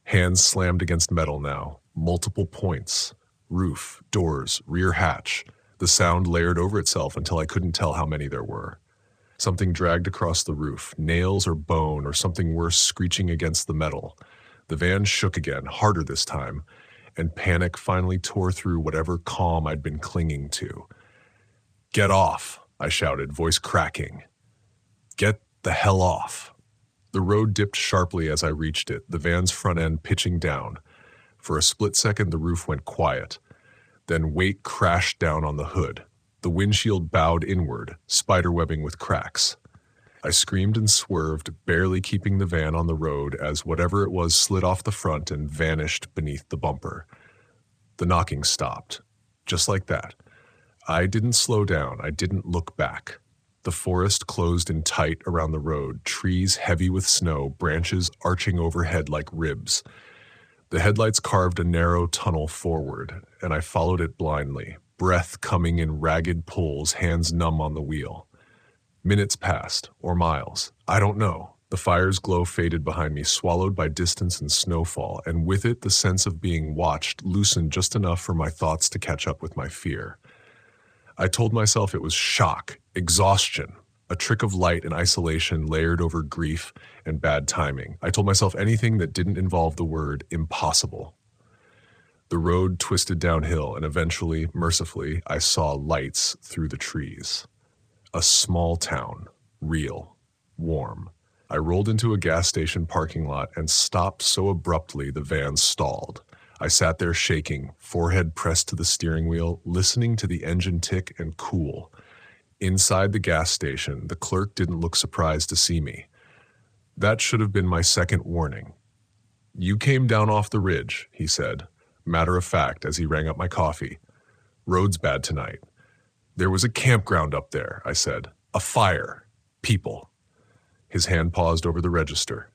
Hands slammed against metal now, multiple points. Roof, doors, rear hatch. The sound layered over itself until I couldn't tell how many there were. Something dragged across the roof, nails or bone or something worse screeching against the metal. The van shook again, harder this time, and panic finally tore through whatever calm I'd been clinging to. "Get off," I shouted, voice cracking. "Get the hell off." The road dipped sharply as I reached it, the van's front end pitching down. For a split second, the roof went quiet. Then weight crashed down on the hood. The windshield bowed inward, spiderwebbing with cracks. I screamed and swerved, barely keeping the van on the road as whatever it was slid off the front and vanished beneath the bumper. The knocking stopped. Just like that. I didn't slow down. I didn't look back. The forest closed in tight around the road, trees heavy with snow, branches arching overhead like ribs. The headlights carved a narrow tunnel forward, and I followed it blindly, breath coming in ragged pulls, hands numb on the wheel. Minutes passed, or miles. I don't know. The fire's glow faded behind me, swallowed by distance and snowfall, and with it the sense of being watched loosened just enough for my thoughts to catch up with my fear. I told myself it was shock, exhaustion, a trick of light and isolation layered over grief and bad timing. I told myself anything that didn't involve the word impossible. The road twisted downhill, and eventually, mercifully, I saw lights through the trees. A small town, real, warm. I rolled into a gas station parking lot and stopped so abruptly the van stalled. I sat there shaking, forehead pressed to the steering wheel, listening to the engine tick and cool. Inside the gas station, the clerk didn't look surprised to see me. That should have been my second warning. "You came down off the ridge," he said. matter of fact, as he rang up my coffee. "Road's bad tonight." "There was a campground up there," I said. "A fire. People." His hand paused over the register.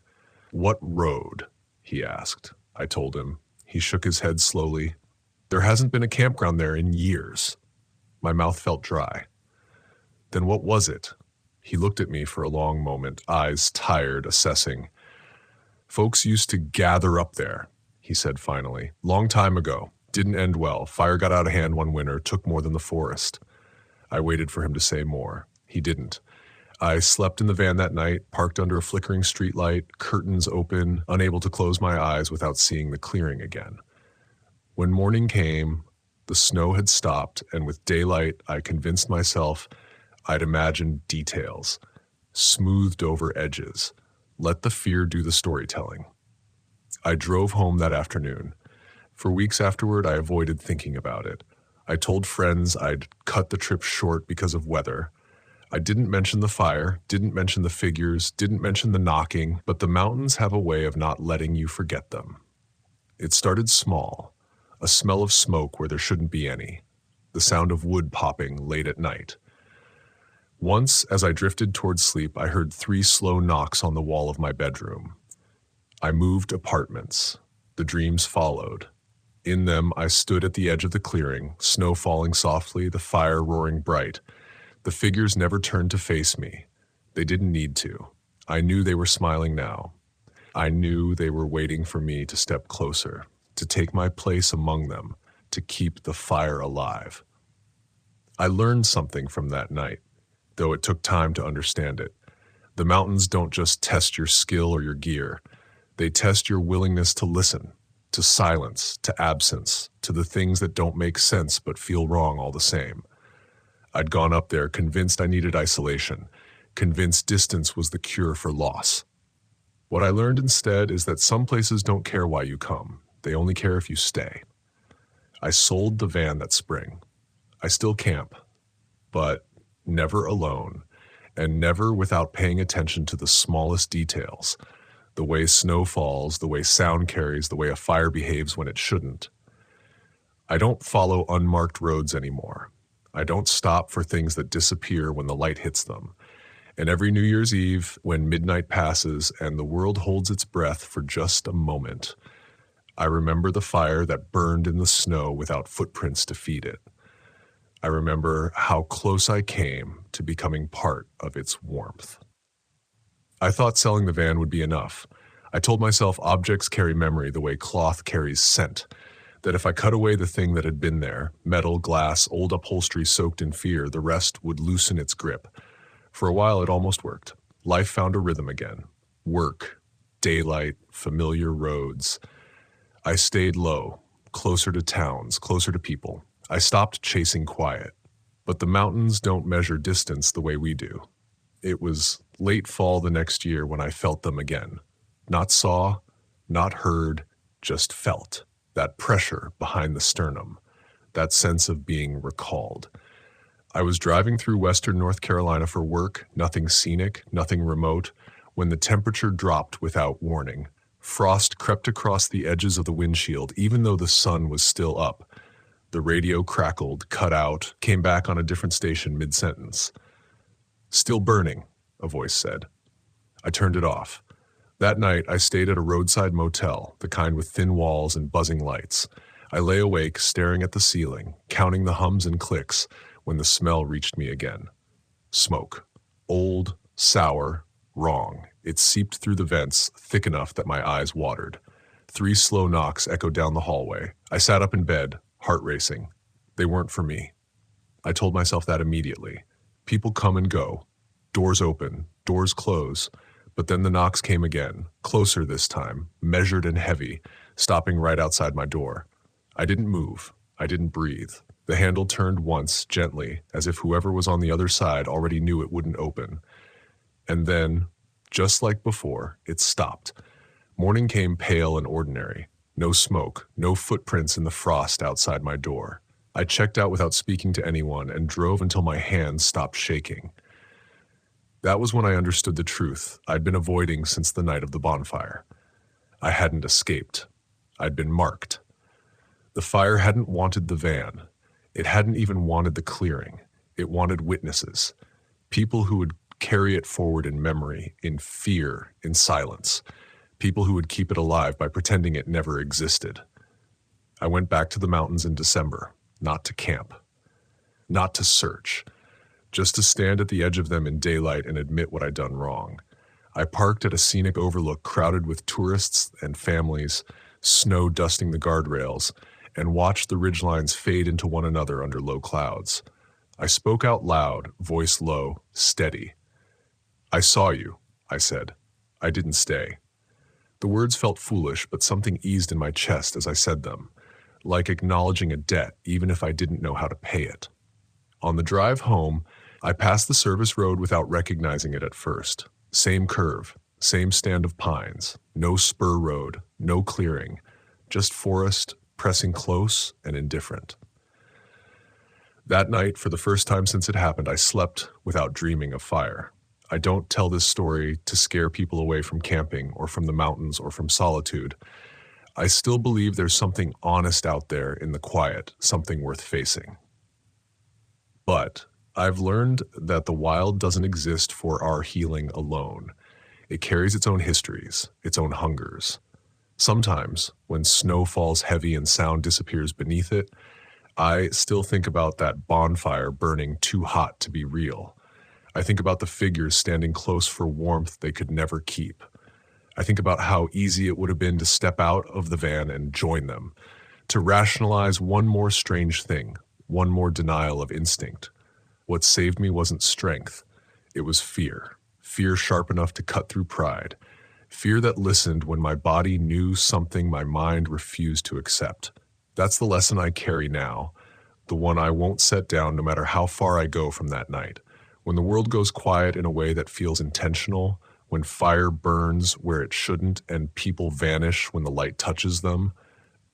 "What road?" he asked. I told him. He shook his head slowly. "There hasn't been a campground there in years." My mouth felt dry. "Then what was it?" He looked at me for a long moment, eyes tired, assessing. "Folks used to gather up there," he said finally. "Long time ago. Didn't end well. Fire got out of hand one winter, took more than the forest." I waited for him to say more. He didn't. I slept in the van that night, parked under a flickering streetlight, curtains open, unable to close my eyes without seeing the clearing again. When morning came, the snow had stopped, and with daylight, I convinced myself I'd imagined details, smoothed over edges, let the fear do the storytelling. I drove home that afternoon. For weeks afterward, I avoided thinking about it. I told friends I'd cut the trip short because of weather. I didn't mention the fire, didn't mention the figures, didn't mention the knocking, but the mountains have a way of not letting you forget them. It started small, a smell of smoke where there shouldn't be any, the sound of wood popping late at night. Once, as I drifted towards sleep, I heard 3 slow knocks on the wall of my bedroom. I moved apartments. The dreams followed. In them, I stood at the edge of the clearing, snow falling softly, the fire roaring bright. The figures never turned to face me. They didn't need to. I knew they were smiling now. I knew they were waiting for me to step closer, to take my place among them, to keep the fire alive. I learned something from that night, though it took time to understand it. The mountains don't just test your skill or your gear. They test your willingness to listen, to silence, to absence, to the things that don't make sense but feel wrong all the same. I'd gone up there convinced I needed isolation, convinced distance was the cure for loss. What I learned instead is that some places don't care why you come. They only care if you stay. I sold the van that spring. I still camp, but never alone, and never without paying attention to the smallest details, the way snow falls, the way sound carries, the way a fire behaves when it shouldn't. I don't follow unmarked roads anymore. I don't stop for things that disappear when the light hits them. And every New Year's Eve, when midnight passes and the world holds its breath for just a moment, I remember the fire that burned in the snow without footprints to feed it. I remember how close I came to becoming part of its warmth. I thought selling the van would be enough. I told myself objects carry memory the way cloth carries scent, that if I cut away the thing that had been there, metal, glass, old upholstery soaked in fear, the rest would loosen its grip. For a while it almost worked. Life found a rhythm again. Work, daylight, familiar roads. I stayed low, closer to towns, closer to people. I stopped chasing quiet. But the mountains don't measure distance the way we do. It was late fall the next year when I felt them again. Not saw, not heard, just felt. That pressure behind the sternum, that sense of being recalled. I was driving through western North Carolina for work, nothing scenic, nothing remote, when the temperature dropped without warning. Frost crept across the edges of the windshield, even though the sun was still up. The radio crackled, cut out, came back on a different station mid-sentence. "Still burning," a voice said. I turned it off. That night, I stayed at a roadside motel, the kind with thin walls and buzzing lights. I lay awake, staring at the ceiling, counting the hums and clicks, when the smell reached me again. Smoke. Old, sour, wrong. It seeped through the vents, thick enough that my eyes watered. 3 slow knocks echoed down the hallway. I sat up in bed, heart racing. They weren't for me. I told myself that immediately. People come and go. Doors open, doors close. But then the knocks came again, closer this time, measured and heavy, stopping right outside my door. I didn't move. I didn't breathe. The handle turned once, gently, as if whoever was on the other side already knew it wouldn't open. And then, just like before, it stopped. Morning came pale and ordinary. No smoke, no footprints in the frost outside my door. I checked out without speaking to anyone and drove until my hands stopped shaking. That was when I understood the truth I'd been avoiding since the night of the bonfire. I hadn't escaped. I'd been marked. The fire hadn't wanted the van. It hadn't even wanted the clearing. It wanted witnesses, people who would carry it forward in memory, in fear, in silence, people who would keep it alive by pretending it never existed. I went back to the mountains in December, not to camp, not to search, just to stand at the edge of them in daylight and admit what I'd done wrong. I parked at a scenic overlook crowded with tourists and families, snow dusting the guardrails, and watched the ridgelines fade into one another under low clouds. I spoke out loud, voice low, steady. "I saw you," I said. I didn't stay. The words felt foolish, but something eased in my chest as I said them, like acknowledging a debt, even if I didn't know how to pay it. On the drive home, I passed the service road without recognizing it at first. Same curve, same stand of pines, no spur road, no clearing, just forest, pressing close and indifferent. That night, for the first time since it happened, I slept without dreaming of fire. I don't tell this story to scare people away from camping or from the mountains or from solitude. I still believe there's something honest out there in the quiet, something worth facing. But I've learned that the wild doesn't exist for our healing alone. It carries its own histories, its own hungers. Sometimes, when snow falls heavy and sound disappears beneath it, I still think about that bonfire burning too hot to be real. I think about the figures standing close for warmth they could never keep. I think about how easy it would have been to step out of the van and join them, to rationalize one more strange thing, one more denial of instinct. What saved me wasn't strength, it was fear. Fear sharp enough to cut through pride. Fear that listened when my body knew something my mind refused to accept. That's the lesson I carry now, the one I won't set down no matter how far I go from that night. When the world goes quiet in a way that feels intentional, when fire burns where it shouldn't and people vanish when the light touches them,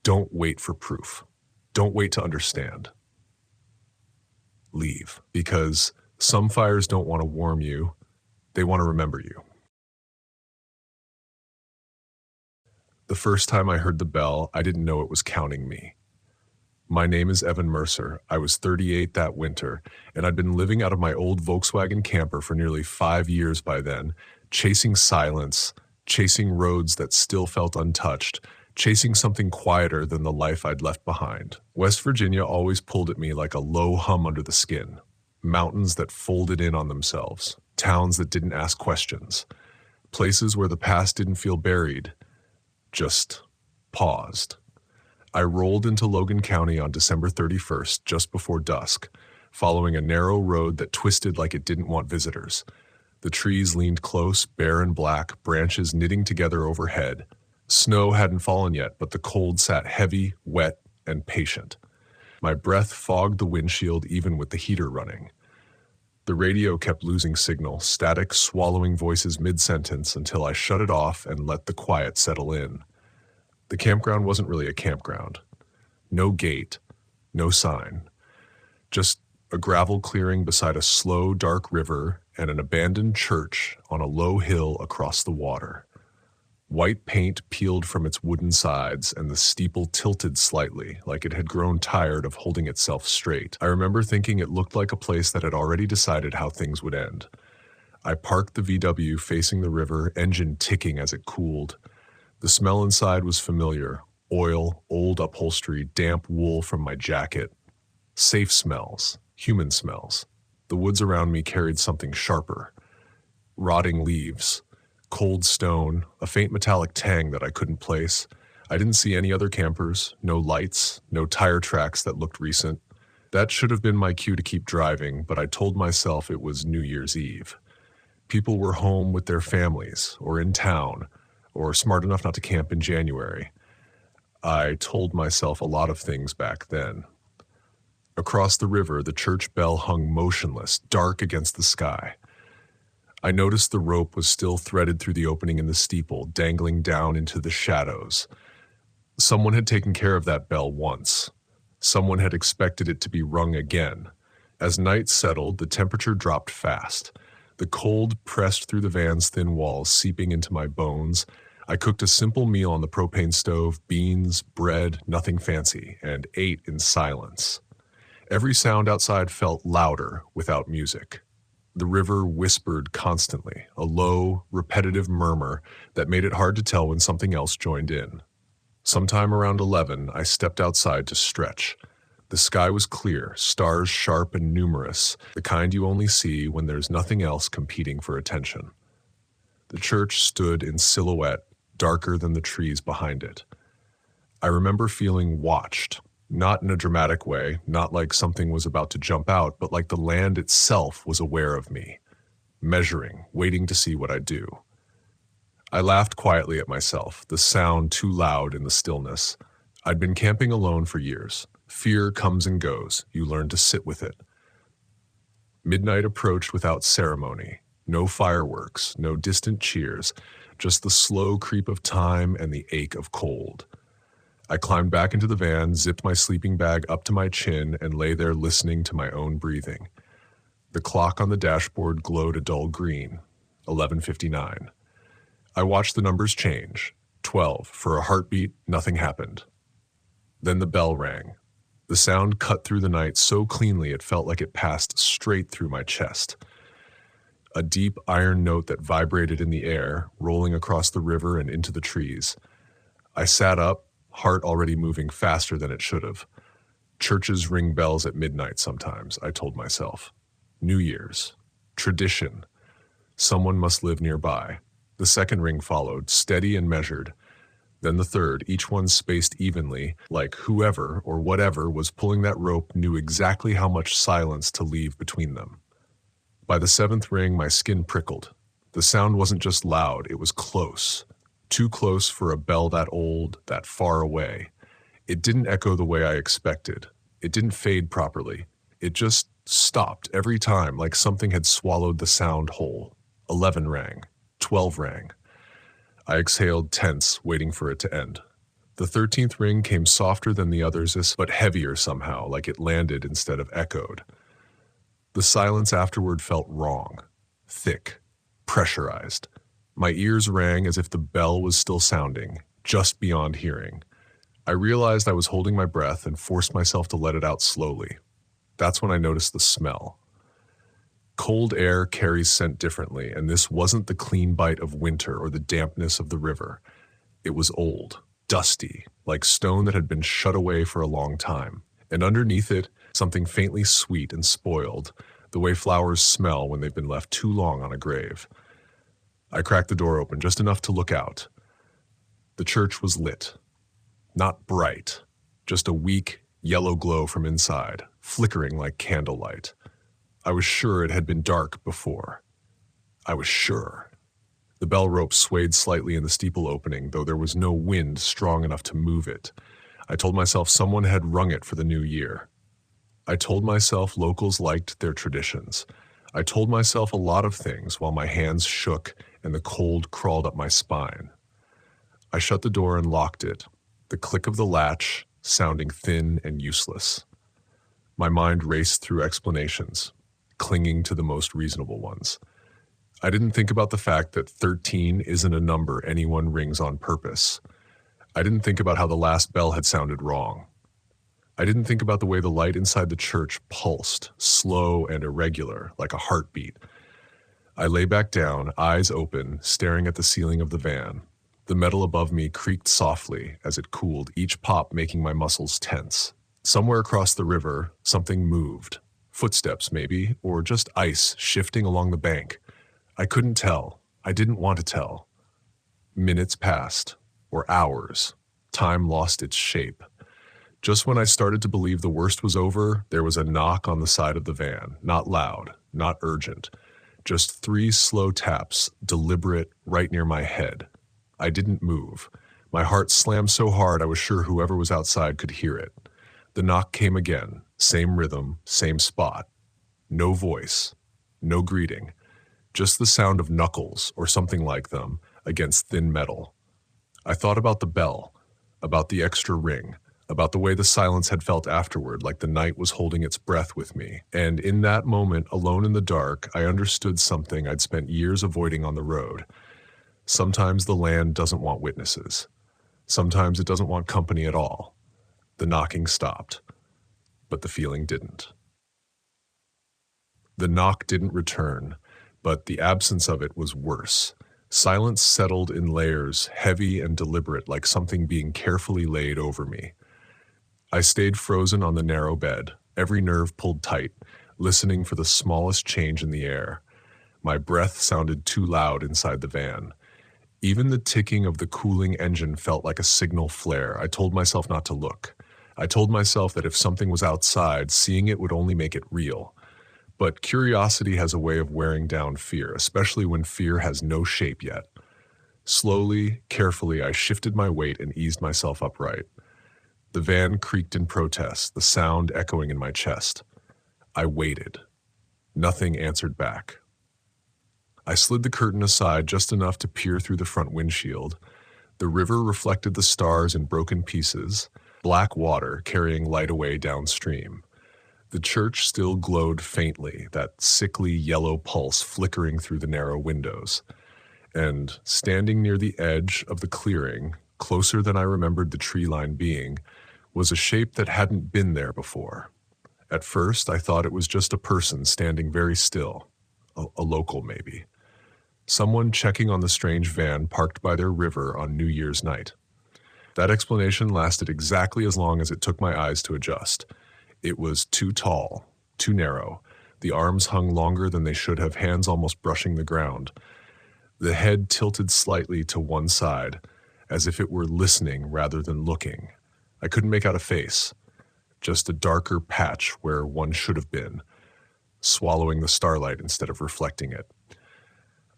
don't wait for proof. Don't wait to understand. Leave, because some fires don't want to warm you, they want to remember you. The first time I heard the bell, I didn't know it was counting me. My name is Evan Mercer. I was 38 that winter, and I'd been living out of my old Volkswagen camper for nearly 5 years by then, chasing silence, chasing roads that still felt untouched, chasing something quieter than the life I'd left behind. West Virginia always pulled at me like a low hum under the skin. Mountains that folded in on themselves, towns that didn't ask questions, places where the past didn't feel buried, just paused. I rolled into Logan County on December 31st, just before dusk, following a narrow road that twisted like it didn't want visitors. The trees leaned close, bare and black, branches knitting together overhead. Snow hadn't fallen yet, but the cold sat heavy, wet, and patient. My breath fogged the windshield even with the heater running. The radio kept losing signal, static, swallowing voices mid-sentence until I shut it off and let the quiet settle in. The campground wasn't really a campground. No gate, no sign. Just a gravel clearing beside a slow, dark river and an abandoned church on a low hill across the water. White paint peeled from its wooden sides, and the steeple tilted slightly, like it had grown tired of holding itself straight. I remember thinking it looked like a place that had already decided how things would end. I parked the VW facing the river, engine ticking as it cooled. The smell inside was familiar: oil, old upholstery, damp wool from my jacket. Safe smells, human smells. The woods around me carried something sharper. Rotting leaves, cold stone, a faint metallic tang that I couldn't place. I didn't see any other campers, no lights, no tire tracks that looked recent. That should have been my cue to keep driving, but I told myself it was New Year's Eve. People were home with their families, or in town, or smart enough not to camp in January. I told myself a lot of things back then. Across the river, the church bell hung motionless, dark against the sky. I noticed the rope was still threaded through the opening in the steeple, dangling down into the shadows. Someone had taken care of that bell once. Someone had expected it to be rung again. As night settled, the temperature dropped fast. The cold pressed through the van's thin walls, seeping into my bones. I cooked a simple meal on the propane stove, beans, bread, nothing fancy, and ate in silence. Every sound outside felt louder without music. The river whispered constantly, a low, repetitive murmur that made it hard to tell when something else joined in. Sometime around 11, I stepped outside to stretch. The sky was clear, stars sharp and numerous, the kind you only see when there's nothing else competing for attention. The church stood in silhouette, darker than the trees behind it. I remember feeling watched, not in a dramatic way, not like something was about to jump out, but like the land itself was aware of me, measuring, waiting to see what I'd do. I laughed quietly at myself, the sound too loud in the stillness. I'd been camping alone for years. Fear comes and goes. You learn to sit with it. Midnight approached without ceremony. No fireworks, no distant cheers, just the slow creep of time and the ache of cold. I climbed back into the van, zipped my sleeping bag up to my chin, and lay there listening to my own breathing. The clock on the dashboard glowed a dull green, 11:59. I watched the numbers change. 12. For a heartbeat, nothing happened. Then the bell rang. The sound cut through the night so cleanly it felt like it passed straight through my chest. A deep iron note that vibrated in the air, rolling across the river and into the trees. I sat up, heart already moving faster than it should have. Churches ring bells at midnight sometimes, I told myself. New Year's. Tradition. Someone must live nearby. The second ring followed, steady and measured. Then the third, each one spaced evenly, like whoever or whatever was pulling that rope knew exactly how much silence to leave between them. By the seventh ring, my skin prickled. The sound wasn't just loud, it was close. Too close for a bell that old, that far away. It didn't echo the way I expected. It didn't fade properly. It just stopped every time, like something had swallowed the sound whole. 11 rang. 12 rang. I exhaled, tense, waiting for it to end. The 13th ring came softer than the others, but heavier somehow, like it landed instead of echoed. The silence afterward felt wrong, thick, pressurized. My ears rang as if the bell was still sounding, just beyond hearing. I realized I was holding my breath and forced myself to let it out slowly. That's when I noticed the smell. Cold air carries scent differently, and this wasn't the clean bite of winter or the dampness of the river. It was old, dusty, like stone that had been shut away for a long time. And underneath it, something faintly sweet and spoiled, the way flowers smell when they've been left too long on a grave. I cracked the door open just enough to look out. The church was lit. Not bright, just a weak, yellow glow from inside, flickering like candlelight. I was sure it had been dark before. I was sure. The bell rope swayed slightly in the steeple opening, though there was no wind strong enough to move it. I told myself someone had rung it for the new year. I told myself locals liked their traditions. I told myself a lot of things while my hands shook and the cold crawled up my spine. I shut the door and locked it, the click of the latch sounding thin and useless. My mind raced through explanations, clinging to the most reasonable ones. I didn't think about the fact that 13 isn't a number anyone rings on purpose. I didn't think about how the last bell had sounded wrong. I didn't think about the way the light inside the church pulsed, slow and irregular, like a heartbeat. I lay back down, eyes open, staring at the ceiling of the van. The metal above me creaked softly as it cooled, each pop making my muscles tense. Somewhere across the river, something moved. Footsteps, maybe, or just ice shifting along the bank. I couldn't tell. I didn't want to tell. Minutes passed, or hours. Time lost its shape. Just when I started to believe the worst was over, there was a knock on the side of the van. Not loud, not urgent. Just 3 slow taps, deliberate, right near my head. I didn't move. My heart slammed so hard I was sure whoever was outside could hear it. The knock came again, same rhythm, same spot. No voice, no greeting. Just the sound of knuckles, or something like them, against thin metal. I thought about the bell, about the extra ring, about the way the silence had felt afterward, like the night was holding its breath with me. And in that moment, alone in the dark, I understood something I'd spent years avoiding on the road. Sometimes the land doesn't want witnesses. Sometimes it doesn't want company at all. The knocking stopped, but the feeling didn't. The knock didn't return, but the absence of it was worse. Silence settled in layers, heavy and deliberate, like something being carefully laid over me. I stayed frozen on the narrow bed, every nerve pulled tight, listening for the smallest change in the air. My breath sounded too loud inside the van. Even the ticking of the cooling engine felt like a signal flare. I told myself not to look. I told myself that if something was outside, seeing it would only make it real. But curiosity has a way of wearing down fear, especially when fear has no shape yet. Slowly, carefully, I shifted my weight and eased myself upright. The van creaked in protest, the sound echoing in my chest. I waited. Nothing answered back. I slid the curtain aside just enough to peer through the front windshield. The river reflected the stars in broken pieces, black water carrying light away downstream. The church still glowed faintly, that sickly yellow pulse flickering through the narrow windows. And standing near the edge of the clearing, closer than I remembered the tree line being, was a shape that hadn't been there before. At first, I thought it was just a person standing very still, a local maybe. Someone checking on the strange van parked by their river on New Year's night. That explanation lasted exactly as long as it took my eyes to adjust. It was too tall, too narrow. The arms hung longer than they should have, hands almost brushing the ground. The head tilted slightly to one side, as if it were listening rather than looking. I couldn't make out a face, just a darker patch where one should have been, swallowing the starlight instead of reflecting it.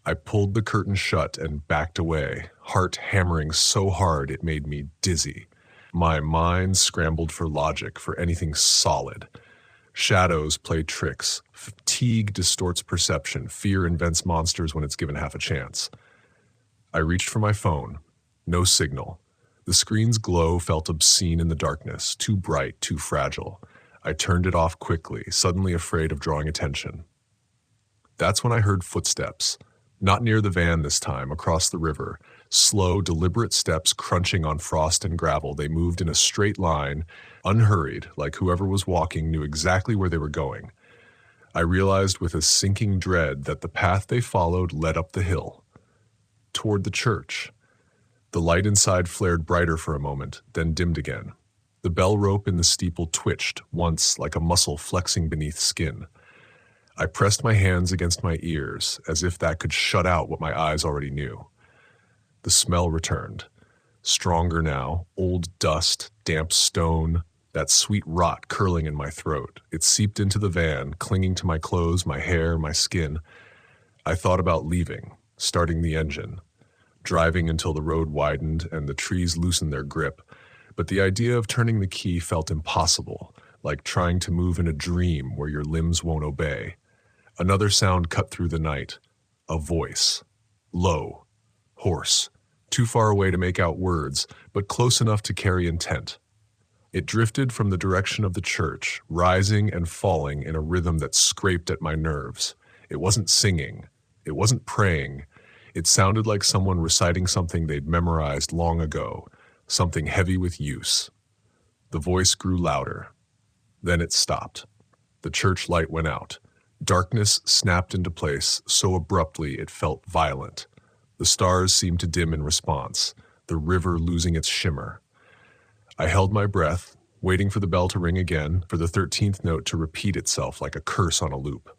I pulled the curtain shut and backed away, heart hammering so hard it made me dizzy. My mind scrambled for logic, for anything solid. Shadows play tricks. Fatigue distorts perception. Fear invents monsters when it's given half a chance. I reached for my phone. No signal. The screen's glow felt obscene in the darkness, too bright, too fragile. I turned it off quickly, suddenly afraid of drawing attention. That's when I heard footsteps. Not near the van this time, across the river. Slow, deliberate steps crunching on frost and gravel. They moved in a straight line, unhurried, like whoever was walking knew exactly where they were going. I realized with a sinking dread that the path they followed led up the hill, toward the church. The light inside flared brighter for a moment, then dimmed again. The bell rope in the steeple twitched, once like a muscle flexing beneath skin. I pressed my hands against my ears, as if that could shut out what my eyes already knew. The smell returned. Stronger now, old dust, damp stone, that sweet rot curling in my throat. It seeped into the van, clinging to my clothes, my hair, my skin. I thought about leaving, starting the engine, driving until the road widened and the trees loosened their grip. But the idea of turning the key felt impossible, like trying to move in a dream where your limbs won't obey. Another sound cut through the night. A voice. Low. Hoarse. Too far away to make out words, but close enough to carry intent. It drifted from the direction of the church, rising and falling in a rhythm that scraped at my nerves. It wasn't singing. It wasn't praying. It sounded like someone reciting something they'd memorized long ago, something heavy with use. The voice grew louder. Then it stopped. The church light went out. Darkness snapped into place so abruptly it felt violent. The stars seemed to dim in response, the river losing its shimmer. I held my breath, waiting for the bell to ring again, for the 13th note to repeat itself like a curse on a loop.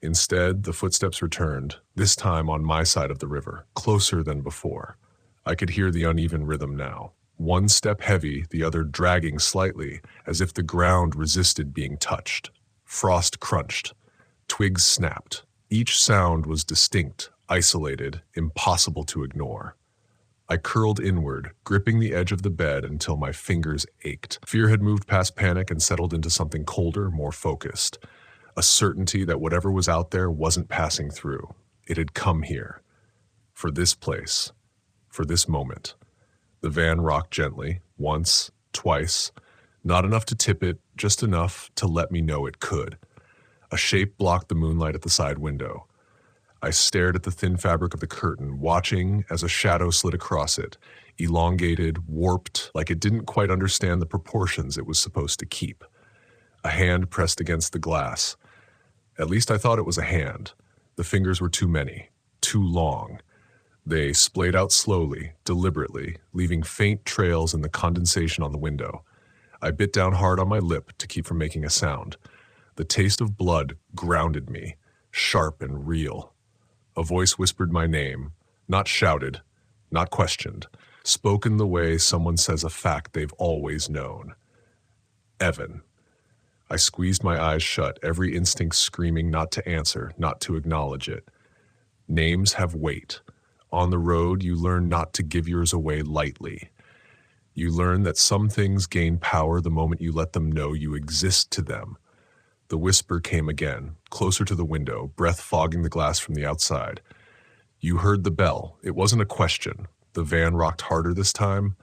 Instead, the footsteps returned, this time on my side of the river, closer than before. I could hear the uneven rhythm now. One step heavy, the other dragging slightly, as if the ground resisted being touched. Frost crunched. Twigs snapped. Each sound was distinct, isolated, impossible to ignore. I curled inward, gripping the edge of the bed until my fingers ached. Fear had moved past panic and settled into something colder, more focused. A certainty that whatever was out there wasn't passing through. It had come here. For this place. For this moment. The van rocked gently, once, twice. Not enough to tip it, just enough to let me know it could. A shape blocked the moonlight at the side window. I stared at the thin fabric of the curtain, watching as a shadow slid across it, elongated, warped, like it didn't quite understand the proportions it was supposed to keep. A hand pressed against the glass. At least I thought it was a hand. The fingers were too many, too long. They splayed out slowly, deliberately, leaving faint trails in the condensation on the window. I bit down hard on my lip to keep from making a sound. The taste of blood grounded me, sharp and real. A voice whispered my name, not shouted, not questioned, spoken the way someone says a fact they've always known. Evan. I squeezed my eyes shut, every instinct screaming not to answer, not to acknowledge it. Names have weight. On the road, you learn not to give yours away lightly. You learn that some things gain power the moment you let them know you exist to them. The whisper came again, closer to the window, breath fogging the glass from the outside. You heard the bell. It wasn't a question. The van rocked harder this time.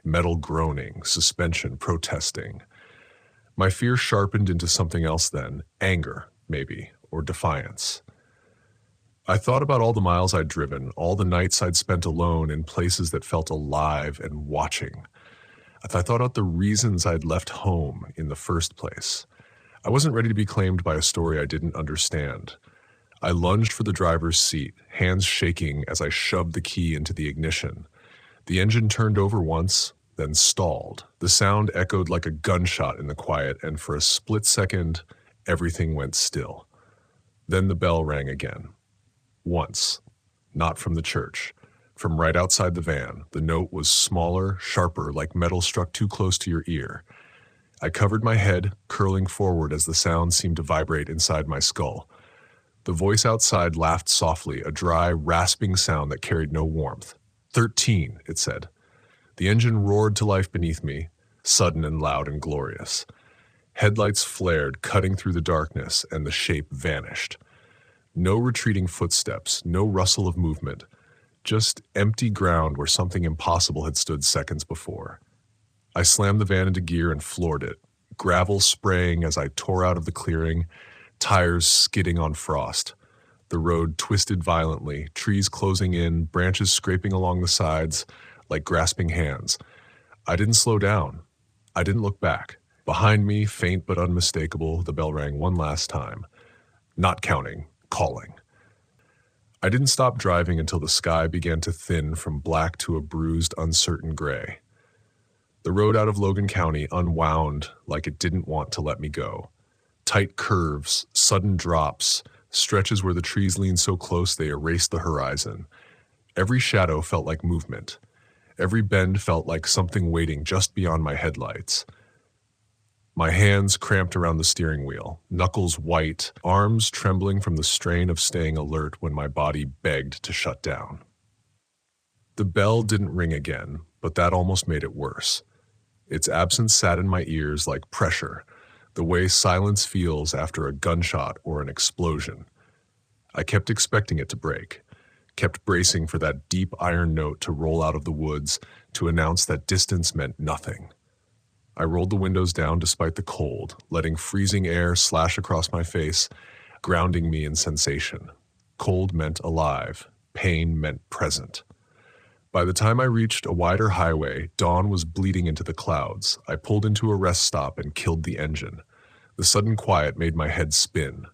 Metal groaning, suspension protesting. My fear sharpened into something else then, anger, maybe, or defiance. I thought about all the miles I'd driven, all the nights I'd spent alone in places that felt alive and watching. I thought about the reasons I'd left home in the first place. I wasn't ready to be claimed by a story I didn't understand. I lunged for the driver's seat, hands shaking as I shoved the key into the ignition. The engine turned over once, then stalled. The sound echoed like a gunshot in the quiet, and for a split second, everything went still. Then the bell rang again. Once. Not from the church. From right outside the van. The note was smaller, sharper, like metal struck too close to your ear. I covered my head, curling forward as the sound seemed to vibrate inside my skull. The voice outside laughed softly, a dry, rasping sound that carried no warmth. 13, it said. The engine roared to life beneath me, sudden and loud and glorious. Headlights flared, cutting through the darkness, and the shape vanished. No retreating footsteps, no rustle of movement, just empty ground where something impossible had stood seconds before. I slammed the van into gear and floored it, gravel spraying as I tore out of the clearing, tires skidding on frost. The road twisted violently, trees closing in, branches scraping along the sides like grasping hands. I didn't slow down. I didn't look back. Behind me, faint but unmistakable, the bell rang one last time. Not counting, calling. I didn't stop driving until the sky began to thin from black to a bruised, uncertain gray. The road out of Logan County unwound like it didn't want to let me go. Tight curves, sudden drops, stretches where the trees leaned so close they erased the horizon. Every shadow felt like movement. Every bend felt like something waiting just beyond my headlights. My hands cramped around the steering wheel, knuckles white, arms trembling from the strain of staying alert when my body begged to shut down. The bell didn't ring again, but that almost made it worse. Its absence sat in my ears like pressure, the way silence feels after a gunshot or an explosion. I kept expecting it to break, kept bracing for that deep iron note to roll out of the woods to announce that distance meant nothing. I rolled the windows down despite the cold, letting freezing air slash across my face, grounding me in sensation. Cold meant alive, pain meant present. By the time I reached a wider highway, dawn was bleeding into the clouds. I pulled into a rest stop and killed the engine. The sudden quiet made my head spin.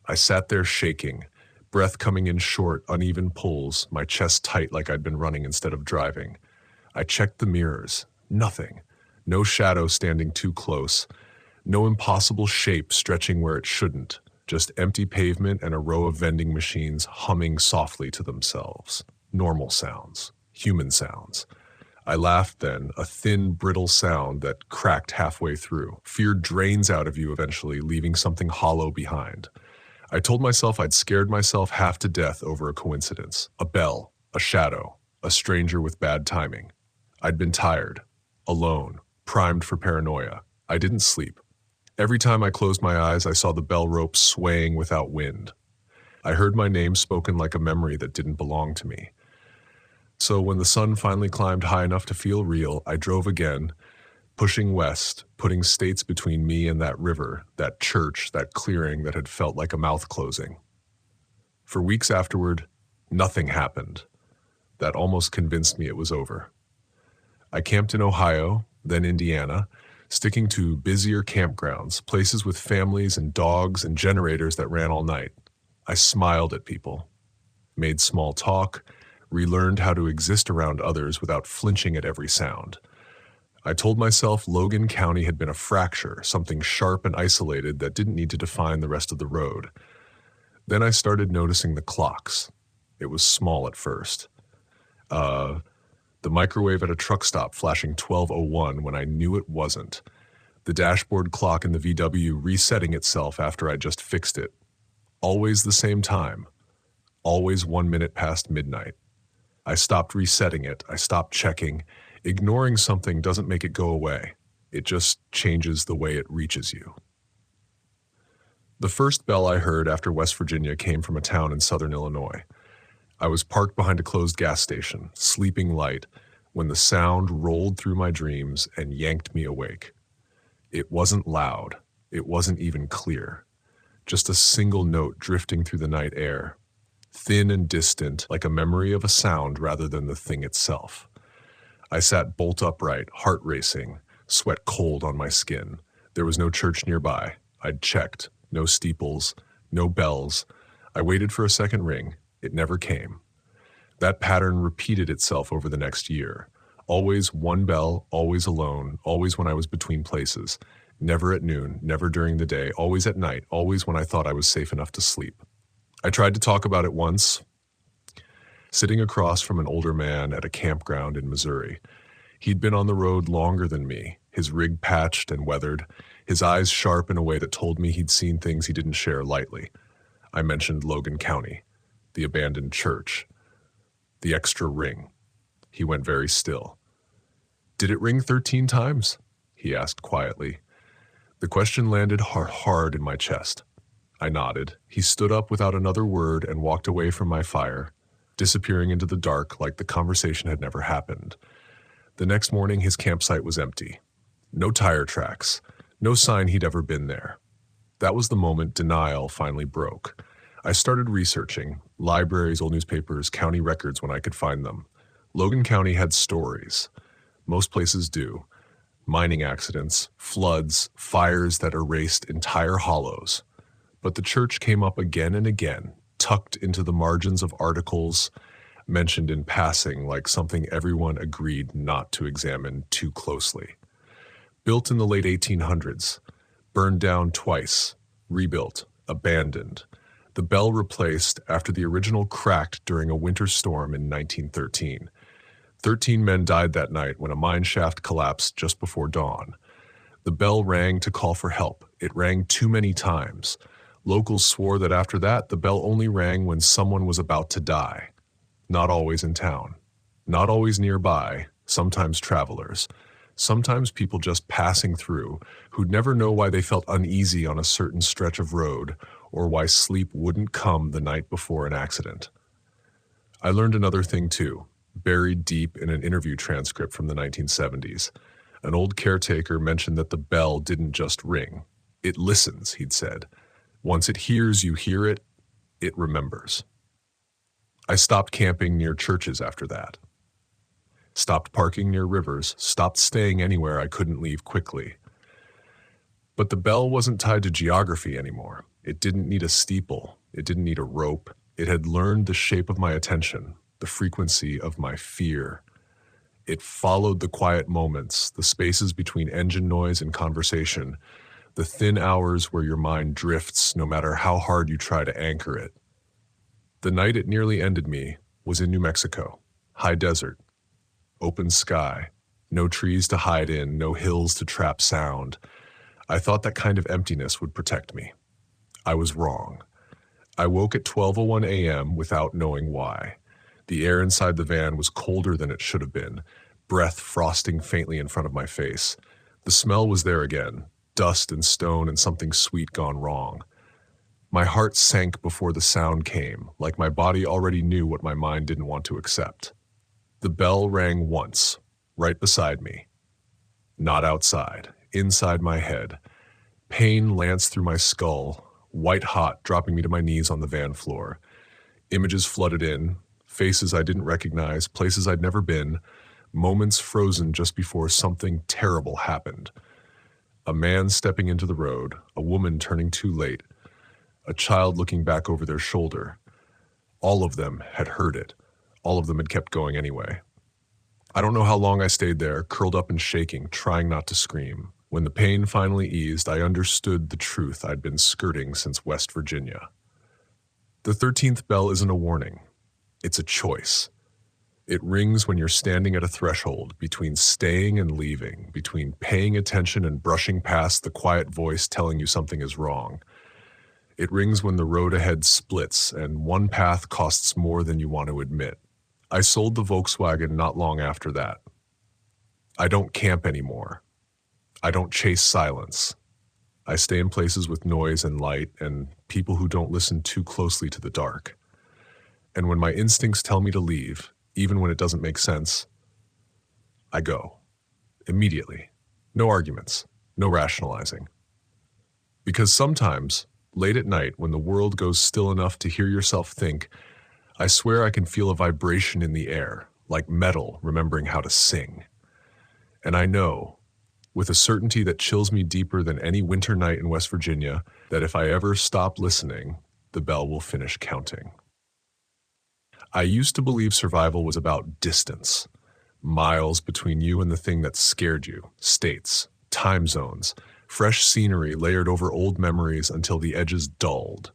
I sat there shaking, breath coming in short, uneven pulls, my chest tight like I'd been running instead of driving. I checked the mirrors. Nothing. No shadow standing too close. No impossible shape stretching where it shouldn't. Just empty pavement and a row of vending machines humming softly to themselves. Normal sounds. Human sounds. I laughed then, a thin, brittle sound that cracked halfway through. Fear drains out of you eventually, leaving something hollow behind. I told myself I'd scared myself half to death over a coincidence. A bell, a shadow, a stranger with bad timing. I'd been tired, alone, primed for paranoia. I didn't sleep. Every time I closed my eyes, I saw the bell rope swaying without wind. I heard my name spoken like a memory that didn't belong to me. So when the sun finally climbed high enough to feel real, I drove again, pushing west, putting states between me and that river, that church, that clearing that had felt like a mouth closing. For weeks afterward, nothing happened. That almost convinced me it was over. I camped in Ohio, then Indiana, sticking to busier campgrounds, places with families and dogs and generators that ran all night. I smiled at people, made small talk, relearned how to exist around others without flinching at every sound. I told myself Logan County had been a fracture, something sharp and isolated that didn't need to define the rest of the road. Then I started noticing the clocks. It was small at first. The microwave at a truck stop flashing 12:01 when I knew it wasn't. The dashboard clock in the VW resetting itself after I just fixed it. Always the same time. Always 1 minute past midnight. I stopped resetting it. I stopped checking. Ignoring something doesn't make it go away. It just changes the way it reaches you. The first bell I heard after West Virginia came from a town in southern Illinois. I was parked behind a closed gas station, sleeping light, when the sound rolled through my dreams and yanked me awake. It wasn't loud. It wasn't even clear. Just a single note drifting through the night air, thin and distant, like a memory of a sound rather than the thing itself. I sat bolt upright, heart racing, sweat cold on my skin. There was no church nearby. I'd checked. No steeples, no bells. I waited for a second ring. It never came. That pattern repeated itself over the next year. Always one bell, always alone, always when I was between places. Never at noon, never during the day, always at night, always when I thought I was safe enough to sleep. I tried to talk about it once, sitting across from an older man at a campground in Missouri. He'd been on the road longer than me, his rig patched and weathered, his eyes sharp in a way that told me he'd seen things he didn't share lightly. I mentioned Logan County, the abandoned church, the extra ring. He went very still. "Did it ring 13 times?" he asked quietly. The question landed hard in my chest. I nodded. He stood up without another word and walked away from my fire, disappearing into the dark like the conversation had never happened. The next morning, his campsite was empty. No tire tracks. No sign he'd ever been there. That was the moment denial finally broke. I started researching libraries, old newspapers, county records when I could find them. Logan County had stories. Most places do. Mining accidents, floods, fires that erased entire hollows. But the church came up again and again, tucked into the margins of articles, mentioned in passing like something everyone agreed not to examine too closely. Built in the late 1800s, burned down twice, rebuilt, abandoned. The bell replaced after the original cracked during a winter storm in 1913. 13 men died that night when a mine shaft collapsed just before dawn. The bell rang to call for help. It rang too many times. Locals swore that after that, the bell only rang when someone was about to die. Not always in town. Not always nearby, sometimes travelers. Sometimes people just passing through who'd never know why they felt uneasy on a certain stretch of road or why sleep wouldn't come the night before an accident. I learned another thing too, buried deep in an interview transcript from the 1970s. An old caretaker mentioned that the bell didn't just ring. It listens, he'd said. Once it hears you hear it, it remembers. I stopped camping near churches after that. Stopped parking near rivers, stopped staying anywhere I couldn't leave quickly. But the bell wasn't tied to geography anymore. It didn't need a steeple. It didn't need a rope. It had learned the shape of my attention, the frequency of my fear. It followed the quiet moments, the spaces between engine noise and conversation, the thin hours where your mind drifts no matter how hard you try to anchor it. The night it nearly ended me was in New Mexico, high desert. Open sky, no trees to hide in, no hills to trap sound. I thought that kind of emptiness would protect me. I was wrong. I woke at 12:01 a.m. without knowing why. The air inside the van was colder than it should have been, breath frosting faintly in front of my face. The smell was there again, dust and stone and something sweet gone wrong. My heart sank before the sound came, like my body already knew what my mind didn't want to accept. The bell rang once, right beside me. Not outside, inside my head. Pain lanced through my skull, white hot, dropping me to my knees on the van floor. Images flooded in, faces I didn't recognize, places I'd never been, moments frozen just before something terrible happened. A man stepping into the road, a woman turning too late, a child looking back over their shoulder. All of them had heard it. All of them had kept going anyway. I don't know how long I stayed there, curled up and shaking, trying not to scream. When the pain finally eased, I understood the truth I'd been skirting since West Virginia. The 13th bell isn't a warning. It's a choice. It rings when you're standing at a threshold between staying and leaving, between paying attention and brushing past the quiet voice telling you something is wrong. It rings when the road ahead splits and one path costs more than you want to admit. I sold the Volkswagen not long after that. I don't camp anymore. I don't chase silence. I stay in places with noise and light and people who don't listen too closely to the dark. And when my instincts tell me to leave, even when it doesn't make sense, I go. Immediately. No arguments. No rationalizing. Because sometimes, late at night, when the world goes still enough to hear yourself think, I swear I can feel a vibration in the air, like metal remembering how to sing. And I know, with a certainty that chills me deeper than any winter night in West Virginia, that if I ever stop listening, the bell will finish counting. I used to believe survival was about distance, miles between you and the thing that scared you, states, time zones, fresh scenery layered over old memories until the edges dulled.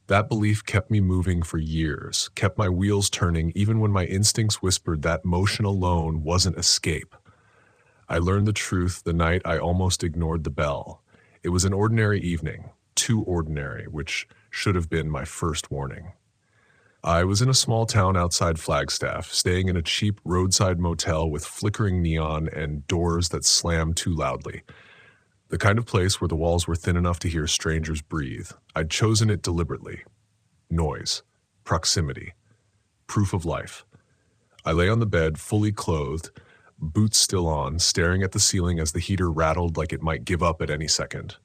That belief kept me moving for years, kept my wheels turning even when my instincts whispered that motion alone wasn't escape. I learned the truth the night I almost ignored the bell. It was an ordinary evening, too ordinary, which should have been my first warning. I was in a small town outside Flagstaff, staying in a cheap roadside motel with flickering neon and doors that slammed too loudly. The kind of place where the walls were thin enough to hear strangers breathe. I'd chosen it deliberately. Noise, proximity, proof of life. I lay on the bed, fully clothed, boots still on, staring at the ceiling as the heater rattled like it might give up at any second.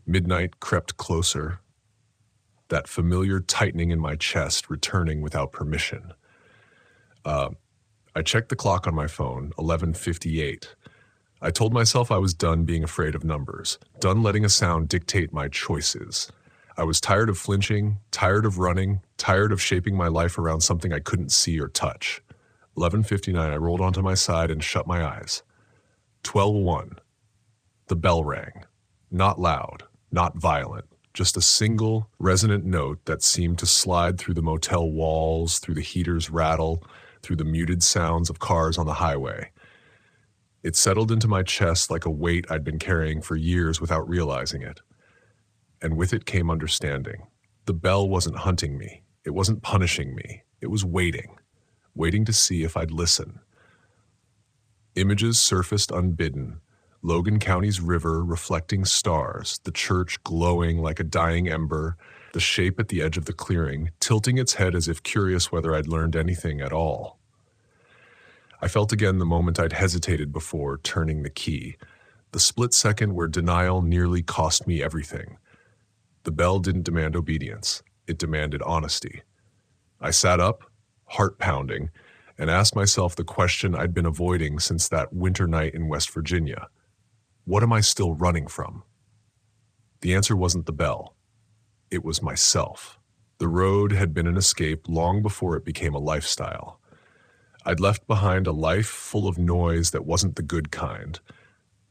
Midnight crept closer, that familiar tightening in my chest returning without permission. I checked the clock on my phone, 11:58. I told myself I was done being afraid of numbers, done letting a sound dictate my choices. I was tired of flinching, tired of running, tired of shaping my life around something I couldn't see or touch. 11:59, I rolled onto my side and shut my eyes. 12:01. The bell rang. Not loud, not violent, just a single, resonant note that seemed to slide through the motel walls, through the heater's rattle, through the muted sounds of cars on the highway. It settled into my chest like a weight I'd been carrying for years without realizing it. And with it came understanding. The bell wasn't hunting me. It wasn't punishing me. It was waiting to see if I'd listen. Images surfaced unbidden. Logan County's river reflecting stars, the church glowing like a dying ember, the shape at the edge of the clearing, tilting its head as if curious whether I'd learned anything at all. I felt again the moment I'd hesitated before, turning the key. The split second where denial nearly cost me everything. The bell didn't demand obedience. It demanded honesty. I sat up, heart pounding, and asked myself the question I'd been avoiding since that winter night in West Virginia. What am I still running from? The answer wasn't the bell. It was myself. The road had been an escape long before it became a lifestyle. I'd left behind a life full of noise that wasn't the good kind.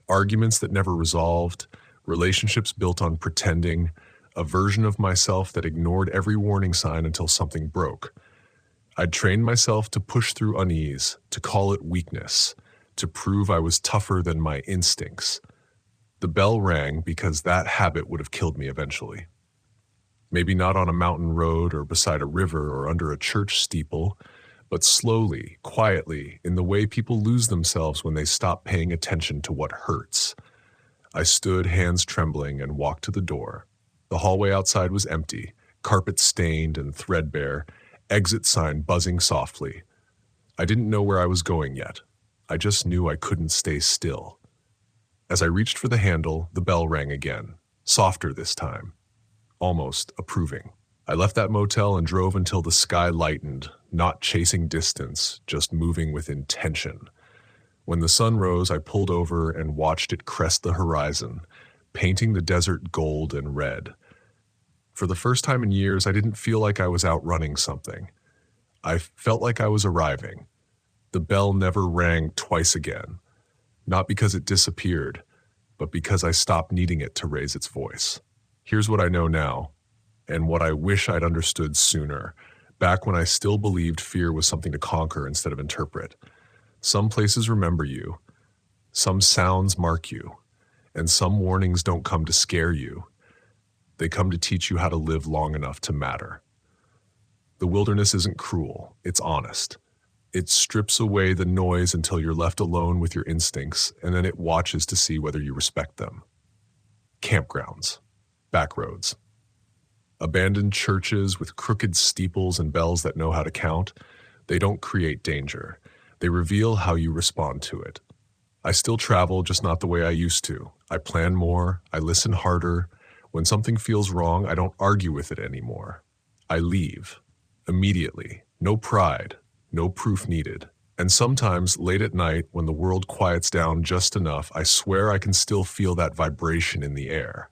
Arguments that never resolved, relationships built on pretending, a version of myself that ignored every warning sign until something broke. I'd trained myself to push through unease, to call it weakness, to prove I was tougher than my instincts. The bell rang because that habit would have killed me eventually. Maybe not on a mountain road or beside a river or under a church steeple, but slowly, quietly, in the way people lose themselves when they stop paying attention to what hurts. I stood, hands trembling, and walked to the door. The hallway outside was empty, carpet stained and threadbare, exit sign buzzing softly. I didn't know where I was going yet. I just knew I couldn't stay still. As I reached for the handle, the bell rang again, softer this time, almost approving. I left that motel and drove until the sky lightened, not chasing distance, just moving with intention. When the sun rose, I pulled over and watched it crest the horizon, painting the desert gold and red. For the first time in years, I didn't feel like I was outrunning something. I felt like I was arriving. The bell never rang twice again, not because it disappeared, but because I stopped needing it to raise its voice. Here's what I know now, and what I wish I'd understood sooner, back when I still believed fear was something to conquer instead of interpret. Some places remember you, some sounds mark you, and some warnings don't come to scare you. They come to teach you how to live long enough to matter. The wilderness isn't cruel, it's honest. It strips away the noise until you're left alone with your instincts, and then it watches to see whether you respect them. Campgrounds, back roads, abandoned churches with crooked steeples and bells that know how to count. They don't create danger. They reveal how you respond to it. I still travel, just not the way I used to. I plan more, I listen harder. When something feels wrong, I don't argue with it anymore. I leave, immediately, no pride, no proof needed. And sometimes, late at night, when the world quiets down just enough, I swear I can still feel that vibration in the air.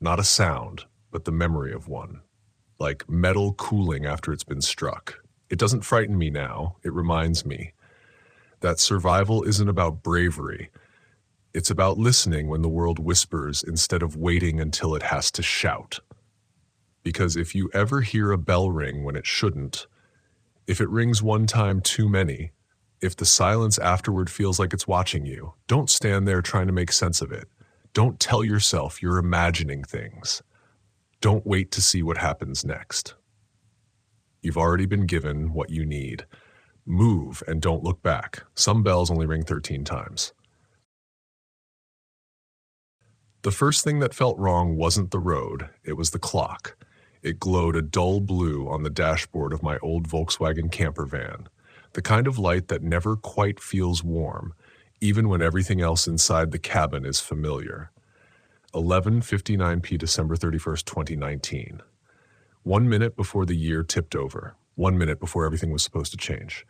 Not a sound, but the memory of one. Like metal cooling after it's been struck. It doesn't frighten me now, it reminds me that survival isn't about bravery. It's about listening when the world whispers instead of waiting until it has to shout. Because if you ever hear a bell ring when it shouldn't, if it rings one time too many, if the silence afterward feels like it's watching you, don't stand there trying to make sense of it. Don't tell yourself you're imagining things. Don't wait to see what happens next. You've already been given what you need. Move and don't look back. Some bells only ring 13 times. The first thing that felt wrong wasn't the road, it was the clock. It glowed a dull blue on the dashboard of my old Volkswagen camper van, the kind of light that never quite feels warm, even when everything else inside the cabin is familiar. 11:59 p. December 31st, 2019. 1 minute before the year tipped over. 1 minute before everything was supposed to change.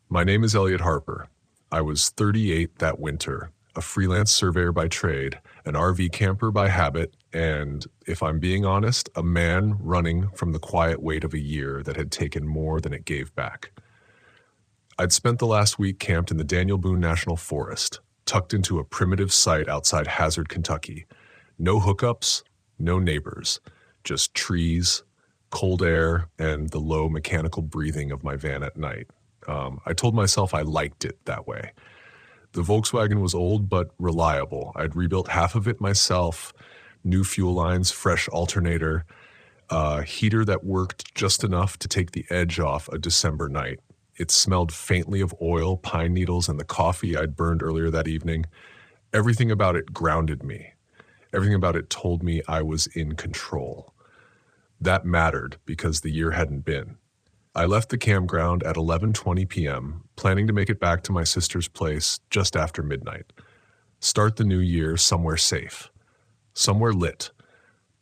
My name is Elliot Harper. I was 38 that winter, a freelance surveyor by trade, an RV camper by habit, and, if I'm being honest, a man running from the quiet weight of a year that had taken more than it gave back. I'd spent the last week camped in the Daniel Boone National Forest, tucked into a primitive site outside Hazard, Kentucky. No hookups, no neighbors, just trees, cold air, and the low mechanical breathing of my van at night. I told myself I liked it that way. The Volkswagen was old but reliable. I'd rebuilt half of it myself, new fuel lines, fresh alternator, a heater that worked just enough to take the edge off a December night. It smelled faintly of oil, pine needles, and the coffee I'd burned earlier that evening. Everything about it grounded me. Everything about it told me I was in control. That mattered because the year hadn't been. I left the campground at 11:20 p.m., planning to make it back to my sister's place just after midnight. Start the new year somewhere safe, somewhere lit,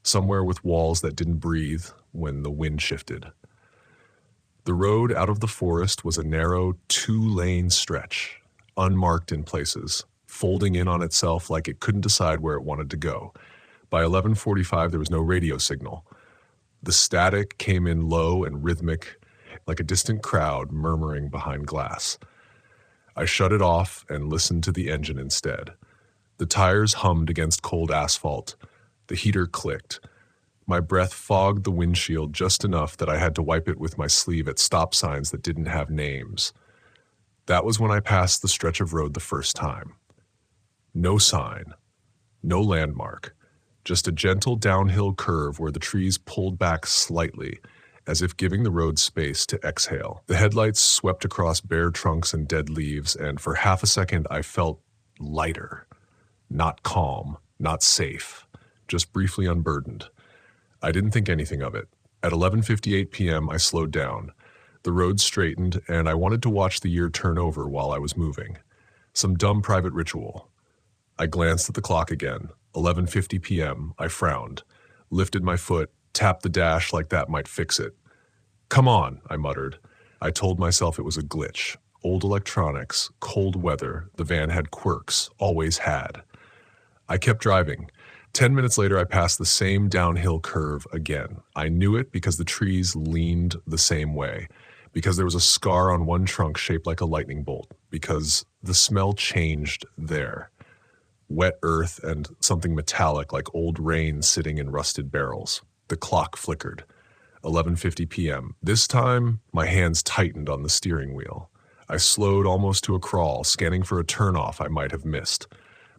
somewhere with walls that didn't breathe when the wind shifted. The road out of the forest was a narrow 2-lane stretch, unmarked in places, folding in on itself like it couldn't decide where it wanted to go. By 11:45, there was no radio signal. The static came in low and rhythmic, like a distant crowd murmuring behind glass. I shut it off and listened to the engine instead. The tires hummed against cold asphalt. The heater clicked. My breath fogged the windshield just enough that I had to wipe it with my sleeve at stop signs that didn't have names. That was when I passed the stretch of road the first time. No sign, no landmark, just a gentle downhill curve where the trees pulled back slightly, as if giving the road space to exhale. The headlights swept across bare trunks and dead leaves, and for half a second I felt lighter. Not calm, not safe, just briefly unburdened. I didn't think anything of it. At 11:58 p.m. I slowed down. The road straightened, and I wanted to watch the year turn over while I was moving. Some dumb private ritual. I glanced at the clock again. 11:50 p.m. I frowned, lifted my foot, Tap the dash like that might fix it. Come on, I muttered. I told myself it was a glitch. Old electronics, cold weather, the van had quirks, always had. I kept driving. 10 minutes later, I passed the same downhill curve again. I knew it because the trees leaned the same way, because there was a scar on one trunk shaped like a lightning bolt, because the smell changed there. Wet earth and something metallic like old rain sitting in rusted barrels. The clock flickered. 11:50 p.m. This time, my hands tightened on the steering wheel. I slowed almost to a crawl, scanning for a turnoff I might have missed.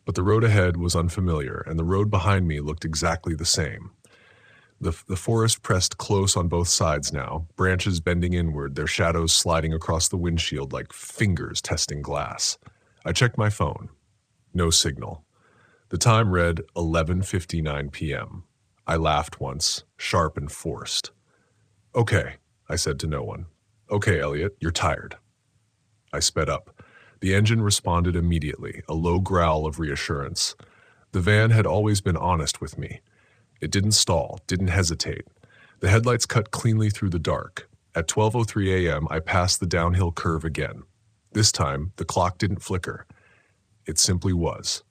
But the road ahead was unfamiliar, and the road behind me looked exactly the same. The forest pressed close on both sides now, branches bending inward, their shadows sliding across the windshield like fingers testing glass. I checked my phone. No signal. The time read 11:59 p.m. I laughed once, sharp and forced. "Okay," I said to no one. "Okay, Elliot, you're tired." I sped up. The engine responded immediately, a low growl of reassurance. The van had always been honest with me. It didn't stall, didn't hesitate. The headlights cut cleanly through the dark. At 12:03 a.m., I passed the downhill curve again. This time, the clock didn't flicker. It simply was.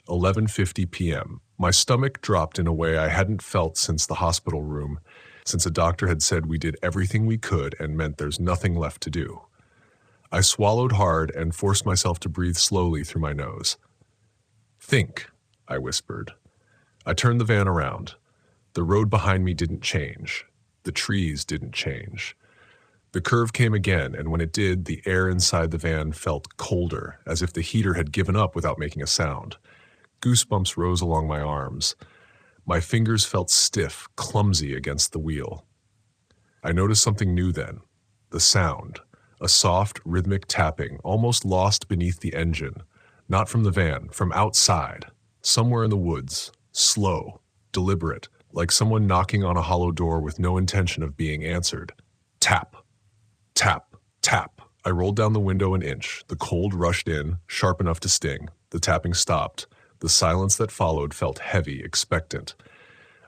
11:50 p.m. My stomach dropped in a way I hadn't felt since the hospital room, since a doctor had said we did everything we could and meant there's nothing left to do. I swallowed hard and forced myself to breathe slowly through my nose. "Think," I whispered. I turned the van around. The road behind me didn't change. The trees didn't change. The curve came again, and when it did, the air inside the van felt colder, as if the heater had given up without making a sound. Goosebumps rose along my arms. My fingers felt stiff, clumsy against the wheel. I noticed something new then. The sound. A soft, rhythmic tapping, almost lost beneath the engine. Not from the van, from outside. Somewhere in the woods. Slow, deliberate, like someone knocking on a hollow door with no intention of being answered. Tap. Tap. Tap. I rolled down the window an inch. The cold rushed in, sharp enough to sting. The tapping stopped. The silence that followed felt heavy, expectant.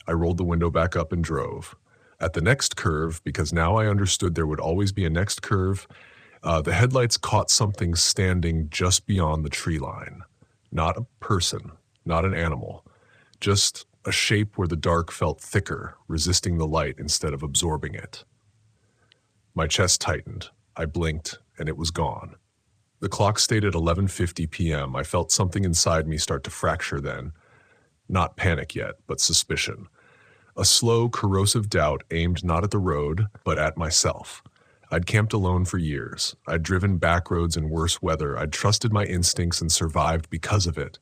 I rolled the window back up and drove. At the next curve, because now I understood there would always be a next curve, the headlights caught something standing just beyond the tree line. Not a person, not an animal, just a shape where the dark felt thicker, resisting the light instead of absorbing it. My chest tightened. I blinked, and it was gone. The clock stayed at 11:50 p.m. I felt something inside me start to fracture then. Not panic yet, but suspicion. A slow, corrosive doubt aimed not at the road, but at myself. I'd camped alone for years. I'd driven back roads in worse weather. I'd trusted my instincts and survived because of it.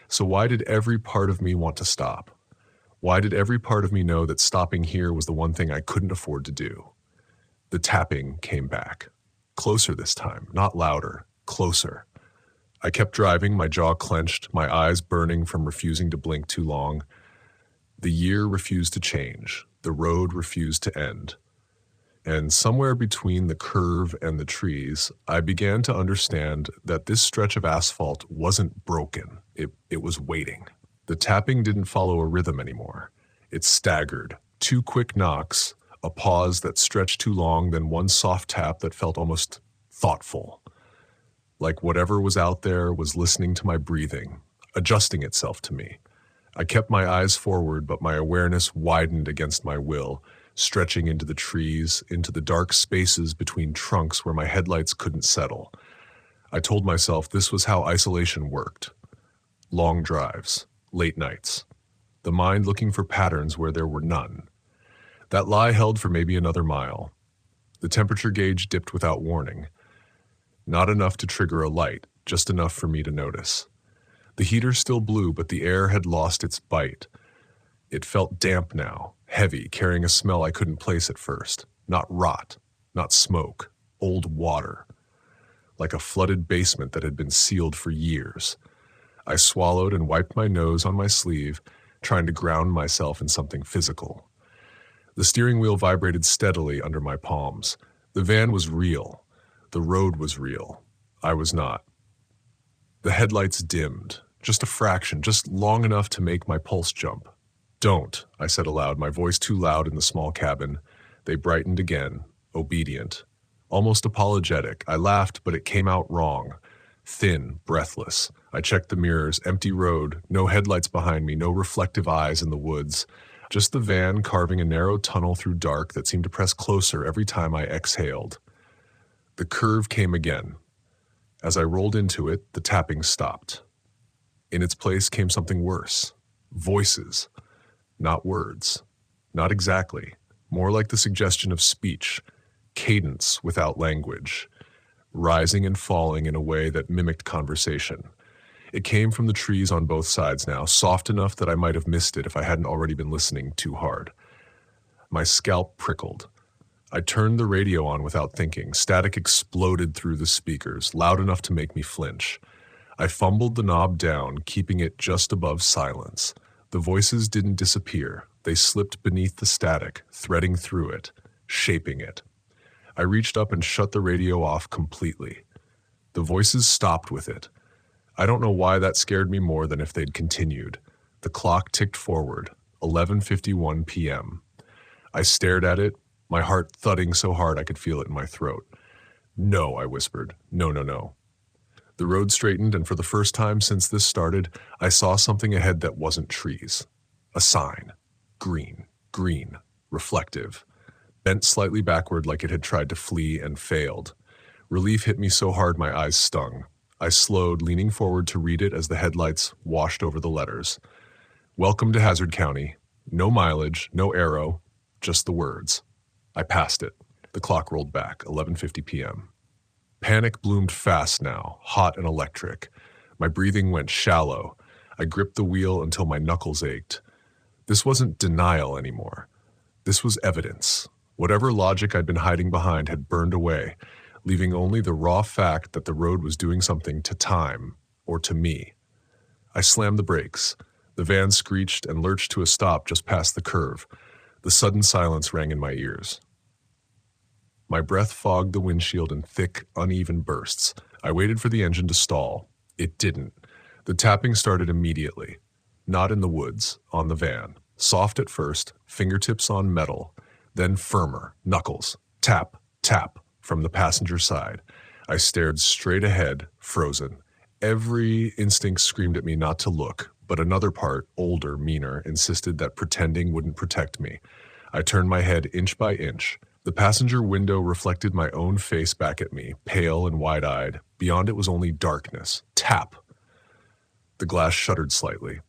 So why did every part of me want to stop? Why did every part of me know that stopping here was the one thing I couldn't afford to do? The tapping came back. Closer this time, not louder, closer. I kept driving, my jaw clenched, my eyes burning from refusing to blink too long. The year refused to change. The road refused to end. And somewhere between the curve and the trees, I began to understand that this stretch of asphalt wasn't broken. It was waiting. The tapping didn't follow a rhythm anymore. It staggered. 2 quick knocks, a pause that stretched too long, then one soft tap that felt almost thoughtful. Like whatever was out there was listening to my breathing, adjusting itself to me. I kept my eyes forward, but my awareness widened against my will, stretching into the trees, into the dark spaces between trunks where my headlights couldn't settle. I told myself this was how isolation worked. Long drives, late nights, the mind looking for patterns where there were none. That lie held for maybe another mile. The temperature gauge dipped without warning. Not enough to trigger a light, just enough for me to notice. The heater still blew, but the air had lost its bite. It felt damp now, heavy, carrying a smell I couldn't place at first. Not rot, not smoke, old water. Like a flooded basement that had been sealed for years. I swallowed and wiped my nose on my sleeve, trying to ground myself in something physical. The steering wheel vibrated steadily under my palms. The van was real. The road was real. I was not. The headlights dimmed, just a fraction, just long enough to make my pulse jump. Don't, I said aloud, my voice too loud in the small cabin. They brightened again, obedient, almost apologetic. I laughed, but it came out wrong. Thin, breathless. I checked the mirrors, empty road, no headlights behind me, no reflective eyes in the woods. Just the van carving a narrow tunnel through dark that seemed to press closer every time I exhaled. The curve came again. As I rolled into it, the tapping stopped. In its place came something worse. Voices. Not words. Not exactly. More like the suggestion of speech. Cadence without language. Rising and falling in a way that mimicked conversation. It came from the trees on both sides now, soft enough that I might have missed it if I hadn't already been listening too hard. My scalp prickled. I turned the radio on without thinking. Static exploded through the speakers, loud enough to make me flinch. I fumbled the knob down, keeping it just above silence. The voices didn't disappear. They slipped beneath the static, threading through it, shaping it. I reached up and shut the radio off completely. The voices stopped with it. I don't know why that scared me more than if they'd continued. The clock ticked forward, 11:51 p.m. I stared at it, my heart thudding so hard I could feel it in my throat. No, I whispered. No, no, no. The road straightened, and for the first time since this started, I saw something ahead that wasn't trees. A sign. Green, green, reflective. Bent slightly backward like it had tried to flee and failed. Relief hit me so hard my eyes stung. I slowed, leaning forward to read it as the headlights washed over the letters. Welcome to Hazard County. No mileage, no arrow, just the words. I passed it. The clock rolled back, 11:50 p.m. Panic bloomed fast now, hot and electric. My breathing went shallow. I gripped the wheel until my knuckles ached. This wasn't denial anymore. This was evidence. Whatever logic I'd been hiding behind had burned away, leaving only the raw fact that the road was doing something to time, or to me. I slammed the brakes. The van screeched and lurched to a stop just past the curve. The sudden silence rang in my ears. My breath fogged the windshield in thick, uneven bursts. I waited for the engine to stall. It didn't. The tapping started immediately. Not in the woods, on the van. Soft at first, fingertips on metal. Then firmer, knuckles. Tap, tap, from the passenger side. I stared straight ahead, frozen. Every instinct screamed at me not to look, but another part, older, meaner, insisted that pretending wouldn't protect me. I turned my head inch by inch. The passenger window reflected my own face back at me, pale and wide-eyed. Beyond it was only darkness. Tap! The glass shuddered slightly.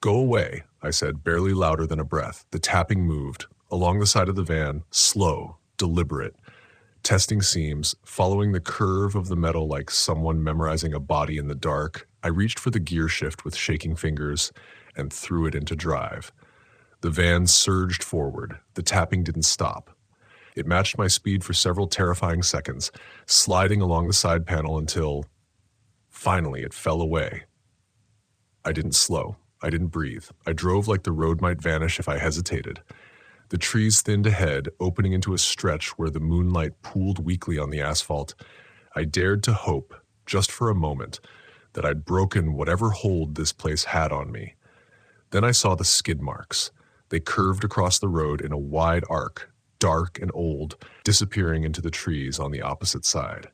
Go away, I said, barely louder than a breath. The tapping moved. Along the side of the van, slow, deliberate. Testing seams, following the curve of the metal like someone memorizing a body in the dark, I reached for the gear shift with shaking fingers and threw it into drive. The van surged forward. The tapping didn't stop. It matched my speed for several terrifying seconds, sliding along the side panel until, finally, it fell away. I didn't slow. I didn't breathe. I drove like the road might vanish if I hesitated. The trees thinned ahead, opening into a stretch where the moonlight pooled weakly on the asphalt. I dared to hope, just for a moment, that I'd broken whatever hold this place had on me. Then I saw the skid marks. They curved across the road in a wide arc, dark and old, disappearing into the trees on the opposite side.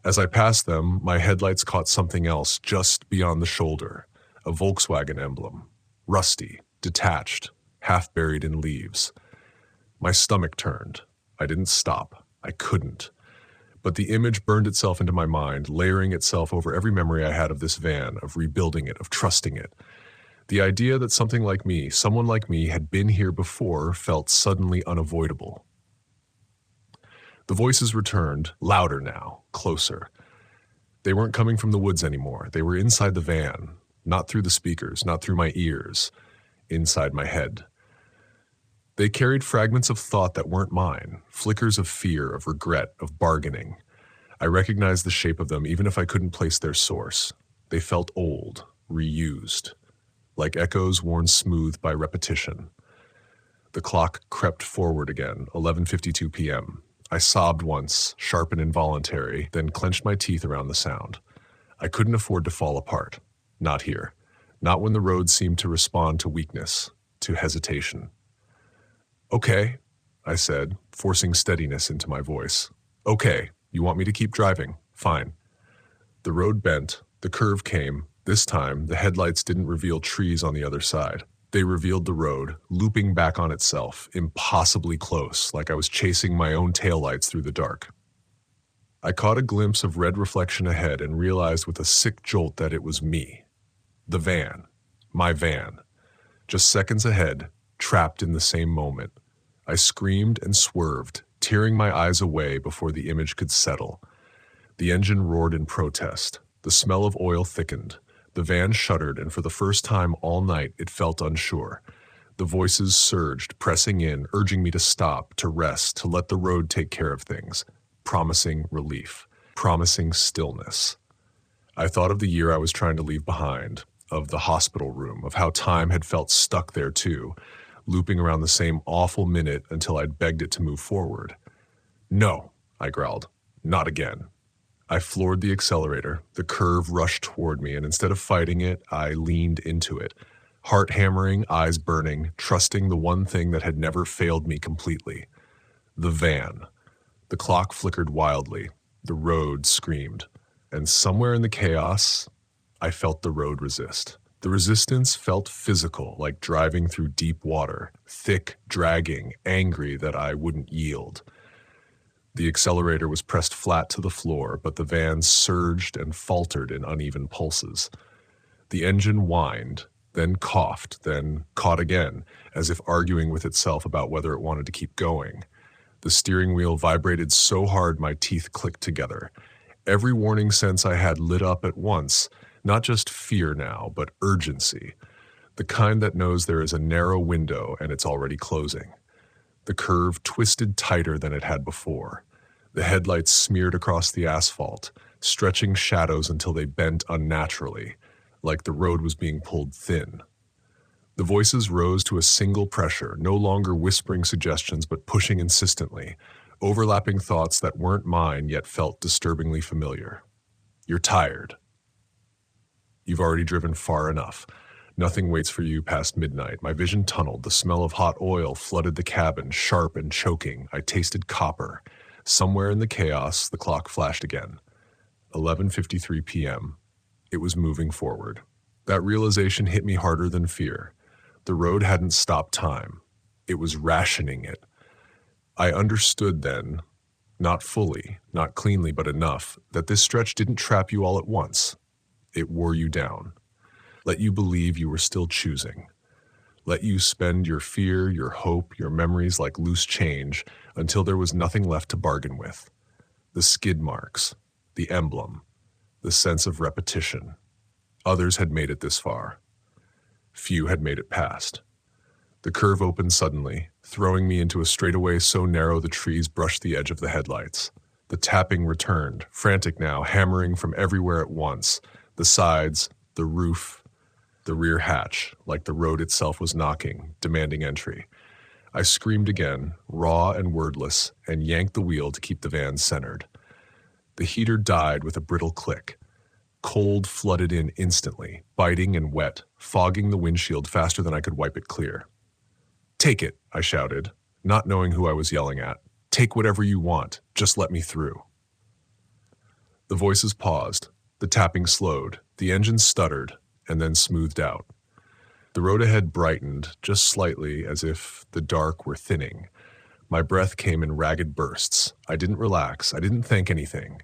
As I passed them, my headlights caught something else just beyond the shoulder, a Volkswagen emblem, rusty, detached, half buried in leaves. My stomach turned. I didn't stop. I couldn't. But the image burned itself into my mind, layering itself over every memory I had of this van, of rebuilding it, of trusting it. The idea that something like me, someone like me, had been here before felt suddenly unavoidable. The voices returned, louder now, closer. They weren't coming from the woods anymore. They were inside the van, not through the speakers, not through my ears, inside my head. They carried fragments of thought that weren't mine, flickers of fear, of regret, of bargaining. I recognized the shape of them even if I couldn't place their source. They felt old, reused, like echoes worn smooth by repetition. The clock crept forward again, 11:52 p.m. I sobbed once, sharp and involuntary, then clenched my teeth around the sound. I couldn't afford to fall apart. Not here. Not when the road seemed to respond to weakness. to hesitation. "Okay," I said, forcing steadiness into my voice. "Okay, you want me to keep driving? Fine." The road bent, the curve came. This time, the headlights didn't reveal trees on the other side. They revealed the road, looping back on itself, impossibly close, like I was chasing my own taillights through the dark. I caught a glimpse of red reflection ahead and realized with a sick jolt that it was me. The van. My van. Just seconds ahead, trapped in the same moment. I screamed and swerved, tearing my eyes away before the image could settle. The engine roared in protest. The smell of oil thickened. The van shuddered, and for the first time all night it felt unsure. The voices surged, pressing in, urging me to stop, to rest, to let the road take care of things, promising relief, promising stillness. I thought of the year I was trying to leave behind, of the hospital room, of how time had felt stuck there too, looping around the same awful minute until I'd begged it to move forward. "No," I growled. "Not again." I floored the accelerator. The curve rushed toward me, and instead of fighting it, I leaned into it, heart hammering, eyes burning, trusting the one thing that had never failed me completely. The van. The clock flickered wildly. The road screamed. And somewhere in the chaos, I felt the road resist. The resistance felt physical, like driving through deep water, thick, dragging, angry that I wouldn't yield. The accelerator was pressed flat to the floor, but the van surged and faltered in uneven pulses. The engine whined, then coughed, then caught again, as if arguing with itself about whether it wanted to keep going. The steering wheel vibrated so hard my teeth clicked together. Every warning sense I had lit up at once, not just fear now, but urgency, the kind that knows there is a narrow window and it's already closing. The curve twisted tighter than it had before. The headlights smeared across the asphalt, stretching shadows until they bent unnaturally, like the road was being pulled thin. The voices rose to a single pressure, no longer whispering suggestions but pushing insistently, overlapping thoughts that weren't mine yet felt disturbingly familiar. "You're tired. You've already driven far enough. Nothing waits for you past midnight." My vision tunneled. The smell of hot oil flooded the cabin, sharp and choking. I tasted copper. Somewhere in the chaos, the clock flashed again. 11:53 p.m. It was moving forward. That realization hit me harder than fear. The road hadn't stopped time. It was rationing it. I understood then, not fully, not cleanly, but enough, that this stretch didn't trap you all at once. It wore you down. Let you believe you were still choosing. Let you spend your fear, your hope, your memories like loose change until there was nothing left to bargain with. The skid marks, the emblem, the sense of repetition. Others had made it this far. Few had made it past. The curve opened suddenly, throwing me into a straightaway so narrow the trees brushed the edge of the headlights. The tapping returned, frantic now, hammering from everywhere at once. The sides, the roof, the rear hatch, like the road itself was knocking, demanding entry. I screamed again, raw and wordless, and yanked the wheel to keep the van centered. The heater died with a brittle click. Cold flooded in instantly, biting and wet, fogging the windshield faster than I could wipe it clear. "Take it," I shouted, not knowing who I was yelling at. "Take whatever you want. Just let me through." The voices paused. The tapping slowed. The engine stuttered, and then smoothed out. The road ahead brightened, just slightly, as if the dark were thinning. My breath came in ragged bursts. I didn't relax. I didn't think anything.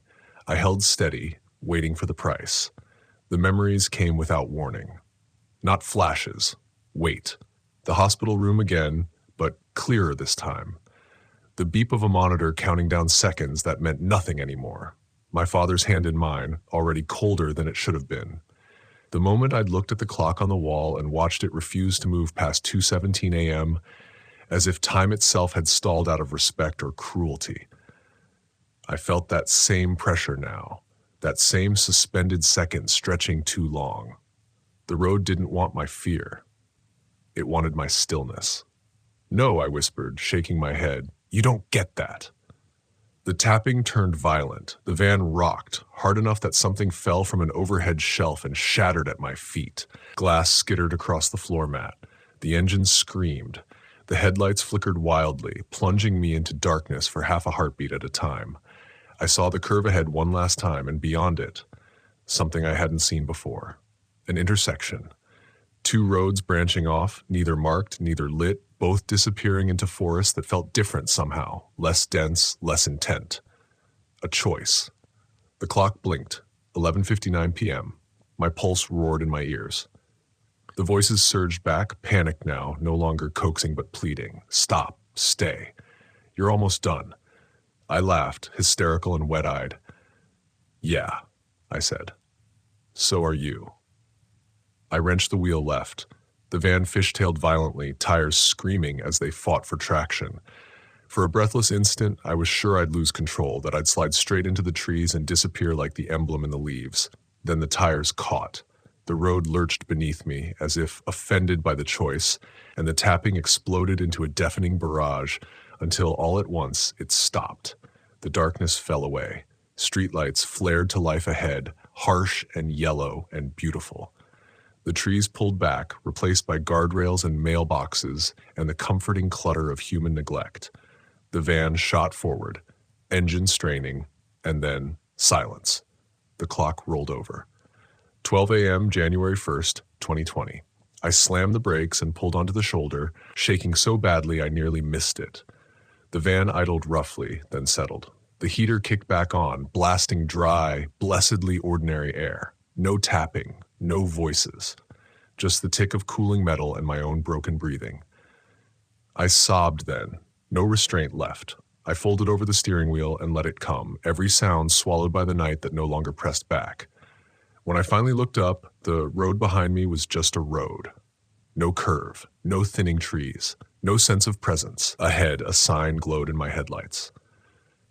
I held steady, waiting for the price. The memories came without warning. Not flashes. Wait. The hospital room again, but clearer this time. The beep of a monitor counting down seconds that meant nothing anymore. My father's hand in mine, already colder than it should have been. The moment I'd looked at the clock on the wall and watched it refuse to move past 2:17 a.m., as if time itself had stalled out of respect or cruelty. I felt that same pressure now, that same suspended second stretching too long. The road didn't want my fear. It wanted my stillness. "No," I whispered, shaking my head. "You don't get that." The tapping turned violent. The van rocked, hard enough that something fell from an overhead shelf and shattered at my feet. Glass skittered across the floor mat. The engine screamed. The headlights flickered wildly, plunging me into darkness for half a heartbeat at a time. I saw the curve ahead one last time, and beyond it, something I hadn't seen before. An intersection. Two roads branching off, neither marked, neither lit, both disappearing into forests that felt different somehow, less dense, less intent. A choice. The clock blinked, 11:59 p.m. My pulse roared in my ears. The voices surged back, panicked now, no longer coaxing but pleading. Stop, stay. You're almost done. I laughed, hysterical and wet-eyed. Yeah, I said. So are you. I wrenched the wheel left. The van fishtailed violently, tires screaming as they fought for traction. For a breathless instant, I was sure I'd lose control, that I'd slide straight into the trees and disappear like the emblem in the leaves. Then the tires caught. The road lurched beneath me, as if offended by the choice, and the tapping exploded into a deafening barrage, until all at once it stopped. The darkness fell away. Streetlights flared to life ahead, harsh and yellow and beautiful. The trees pulled back, replaced by guardrails and mailboxes and the comforting clutter of human neglect. The van shot forward, engine straining, and then silence. The clock rolled over. 12 a.m., January 1st, 2020. I slammed the brakes and pulled onto the shoulder, shaking so badly I nearly missed it. The van idled roughly, then settled. The heater kicked back on, blasting dry, blessedly ordinary air. No tapping, no voices. Just the tick of cooling metal and my own broken breathing. I sobbed then. No restraint left. I folded over the steering wheel and let it come, every sound swallowed by the night that no longer pressed back. When I finally looked up, the road behind me was just a road. No curve, no thinning trees, no sense of presence. Ahead, a sign glowed in my headlights.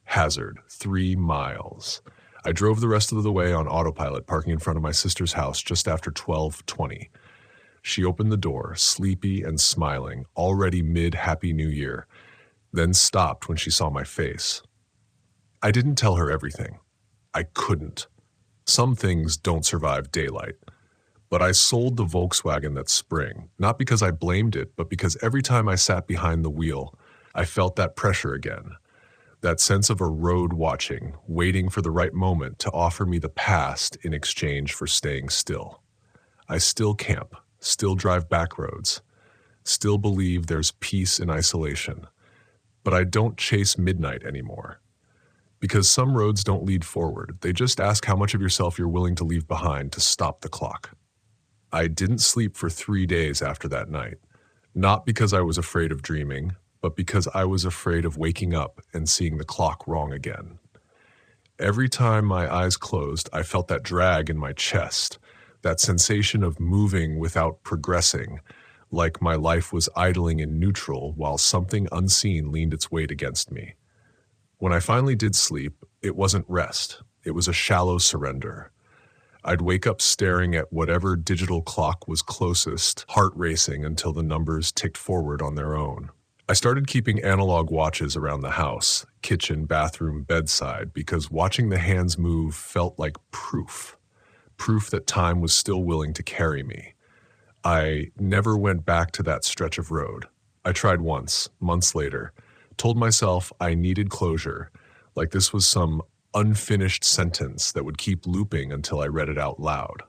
Hazard, 3 miles. I drove the rest of the way on autopilot, parking in front of my sister's house just after 12:20. She opened the door, sleepy and smiling, already mid-Happy New Year, then stopped when she saw my face. I didn't tell her everything. I couldn't. Some things don't survive daylight. But I sold the Volkswagen that spring, not because I blamed it, but because every time I sat behind the wheel, I felt that pressure again. That sense of a road watching, waiting for the right moment to offer me the past in exchange for staying still. I still camp, still drive back roads, still believe there's peace in isolation. But I don't chase midnight anymore. Because some roads don't lead forward. They just ask how much of yourself you're willing to leave behind to stop the clock. I didn't sleep for 3 days after that night. Not because I was afraid of dreaming, but because I was afraid of waking up and seeing the clock wrong again. Every time my eyes closed, I felt that drag in my chest, that sensation of moving without progressing, like my life was idling in neutral while something unseen leaned its weight against me. When I finally did sleep, it wasn't rest. It was a shallow surrender. I'd wake up staring at whatever digital clock was closest, heart racing until the numbers ticked forward on their own. I started keeping analog watches around the house, kitchen, bathroom, bedside, because watching the hands move felt like proof that time was still willing to carry me. I never went back to that stretch of road. I tried once, months later, told myself I needed closure, like this was some unfinished sentence that would keep looping until I read it out loud.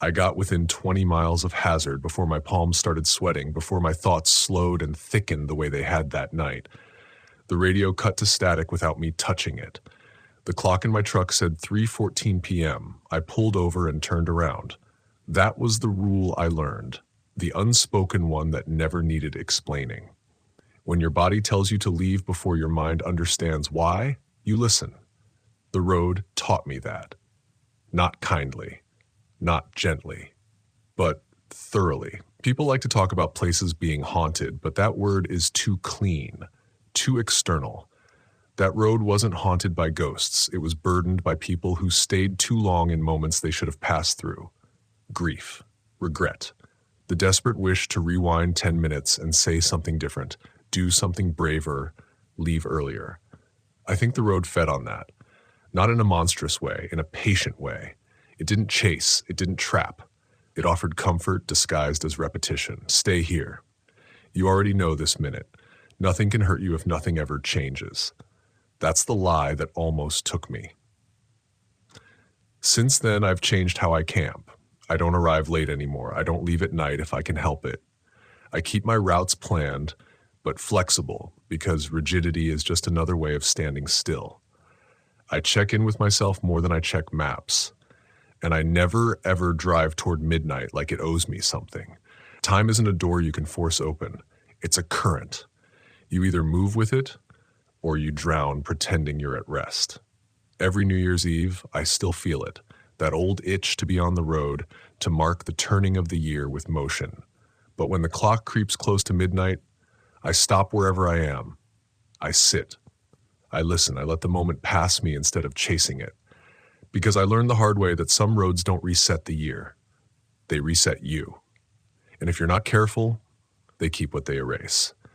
I got within 20 miles of Hazard before my palms started sweating, before my thoughts slowed and thickened the way they had that night. The radio cut to static without me touching it. The clock in my truck said 3:14 p.m. I pulled over and turned around. That was the rule I learned, the unspoken one that never needed explaining. When your body tells you to leave before your mind understands why, you listen. The road taught me that. Not kindly, not gently, but thoroughly. People like to talk about places being haunted, but that word is too clean, too external. That road wasn't haunted by ghosts. It was burdened by people who stayed too long in moments they should have passed through. Grief, regret, the desperate wish to rewind 10 minutes and say something different, do something braver, leave earlier. I think the road fed on that. Not in a monstrous way, in a patient way. It didn't chase, it didn't trap. It offered comfort disguised as repetition. Stay here. You already know this minute. Nothing can hurt you if nothing ever changes. That's the lie that almost took me. Since then, I've changed how I camp. I don't arrive late anymore. I don't leave at night if I can help it. I keep my routes planned, but flexible, because rigidity is just another way of standing still. I check in with myself more than I check maps. And I never, ever drive toward midnight like it owes me something. Time isn't a door you can force open. It's a current. You either move with it, or you drown pretending you're at rest. Every New Year's Eve, I still feel it. That old itch to be on the road, to mark the turning of the year with motion. But when the clock creeps close to midnight, I stop wherever I am. I sit. I listen. I let the moment pass me instead of chasing it. Because I learned the hard way that some roads don't reset the year. They reset you. And if you're not careful, they keep what they erase.